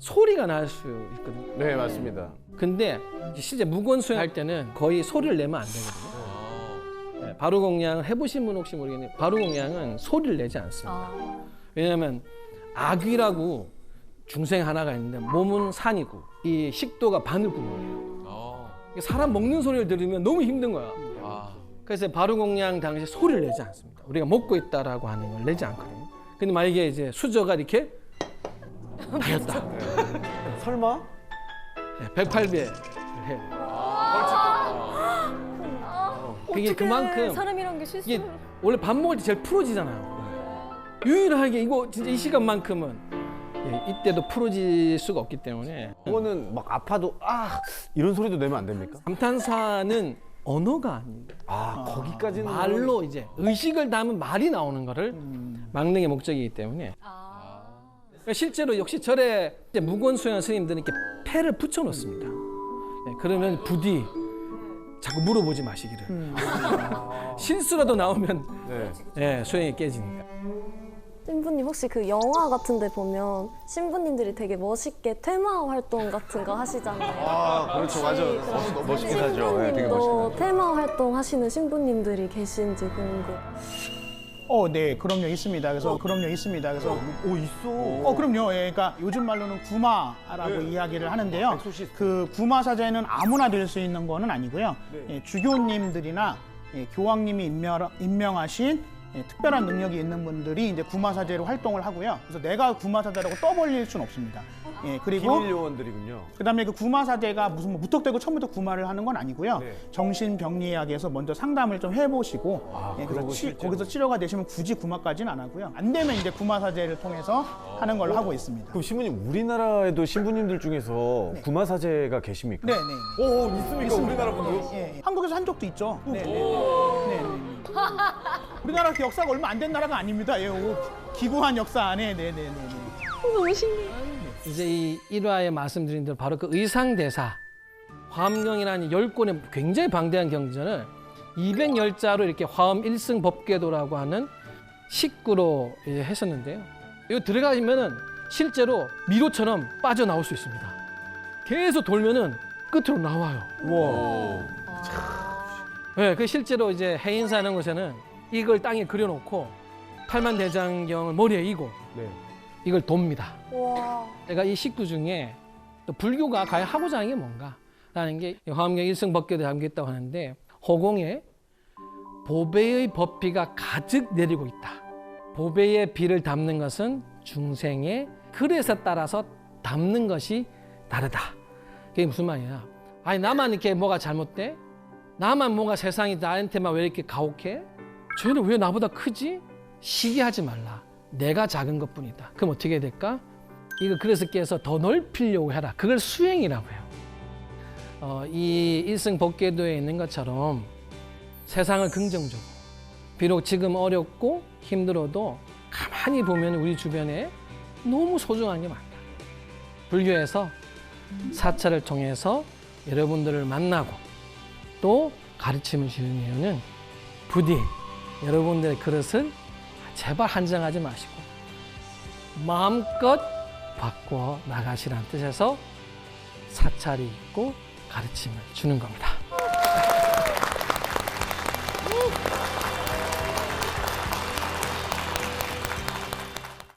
소리가 날 수 있거든요. 네, 맞습니다. 근데 실제 무건 수행할 때는 거의 소리를 내면 안 되거든요. 네, 바루공양을 해보신 분 혹시 모르겠는데 바루공양은 소리를 내지 않습니다. 왜냐하면 아귀라고 중생 하나가 있는데 몸은 산이고 이 식도가 바늘구멍이에요. 사람 먹는 소리를 들으면 너무 힘든 거야. 그래서 바루공양 당시 소리를 내지 않습니다. 우리가 먹고 있다라고 하는 걸 내지 않거든요. 근데 만약에 이제 수저가 이렇게 다였다. 설마? 네, 108배. 그게 그만큼 사람이란 게 실수. 이게 원래 밥 먹을 때 제일 풀어지잖아요. 유일하게 이거 진짜 이 시간만큼은 이때도 풀어질 수가 없기 때문에 그거는 막 아파도 이런 소리도 내면 안 됩니까? 감탄사는 언어가 아닙니다. 거기까지는 말로 이제 의식을 담은 말이 나오는 거를 막는 게 목적이기 때문에 실제로 역시 절에 무건 수행한 스님들은 이렇게 패를 붙여 놓습니다. 그러면 부디 자꾸 물어보지 마시기를. 실수라도 나오면 수행이 깨지니까. 신부님 혹시 그 영화 같은 데 보면 신부님들이 되게 멋있게 테마 활동 같은 거 하시잖아요. 아, 그렇죠. 맞아. 멋있긴 하죠. 네, 되게 멋있긴 신부님도 하죠. 테마 활동 하시는 신부님들이 계신지 궁금. 네, 그럼요, 있습니다. 그래서 그럼요, 있습니다. 그래서 있어. 그럼요. 예, 그러니까 요즘 말로는 구마라고 네. 이야기를 하는데요. 그 구마 사제는 아무나 될 수 있는 거는 아니고요. 예, 주교님들이나 교황님이 임명하신 특별한 능력이 있는 분들이 이제 구마 사제로 활동을 하고요. 그래서 내가 구마 사제라고 떠벌릴 수는 없습니다. 예, 그리고 비밀 요원들이군요. 그다음에 그 구마 사제가 무슨 뭐 무턱대고 처음부터 구마를 하는 건 아니고요. 정신병리학에서 먼저 상담을 좀 해보시고 그래서 그러고 실제로. 거기서 치료가 되시면 굳이 구마까지는 안 하고요. 안 되면 이제 구마 사제를 통해서 하는 걸로 하고 있습니다. 그럼 신부님 우리나라에도 신부님들 중에서 구마 사제가 계십니까? 네. 오, 있습니까? 우리나라 분도? 예. 한국에서 한 적도 있죠. 네. 우리나라 역사가 얼마 안 된 나라가 아닙니다. 예, 기구한 역사 안에. 네네네. 너무 신기해. 이제 이 1화에 말씀드린 대로 바로 그 의상대사 화엄경이라는 10권의 굉장히 방대한 경전을 210자로 이렇게 화엄 1승 법궤도라고 하는 식구로 했었는데요. 이거 들어가시면은 실제로 미로처럼 빠져나올 수 있습니다. 계속 돌면은 끝으로 나와요. 네, 그 실제로 이제 해인사하는 곳에는 이걸 땅에 그려놓고 팔만대장경을 머리에 이고 이걸 돕니다. 와. 제가 이 식구 중에 또 불교가 과연 하고자 하는 게 뭔가라는 게 화엄경 일승 법궤도에 담겨 있다고 하는데 허공에 보배의 법비가 가득 내리고 있다. 보배의 비를 담는 것은 중생의 글에서 따라서 담는 것이 다르다. 그게 무슨 말이야? 아니 나만 이렇게 뭐가 잘못돼? 나만 뭔가 세상이 나한테만 왜 이렇게 가혹해? 쟤는 왜 나보다 크지? 시기하지 말라. 내가 작은 것뿐이다. 그럼 어떻게 될까? 이거 그래서 깨서 더 넓히려고 해라. 그걸 수행이라고 해요. 이 일승 법궤도에 있는 것처럼 세상을 긍정적으로 비록 지금 어렵고 힘들어도 가만히 보면 우리 주변에 너무 소중한 게 많다. 불교에서 사찰을 통해서 여러분들을 만나고 또 가르침을 주는 이유는 부디 여러분들의 그릇을 제발 한정하지 마시고 마음껏 바꿔 나가시라는 뜻에서 사찰이 있고 가르침을 주는 겁니다.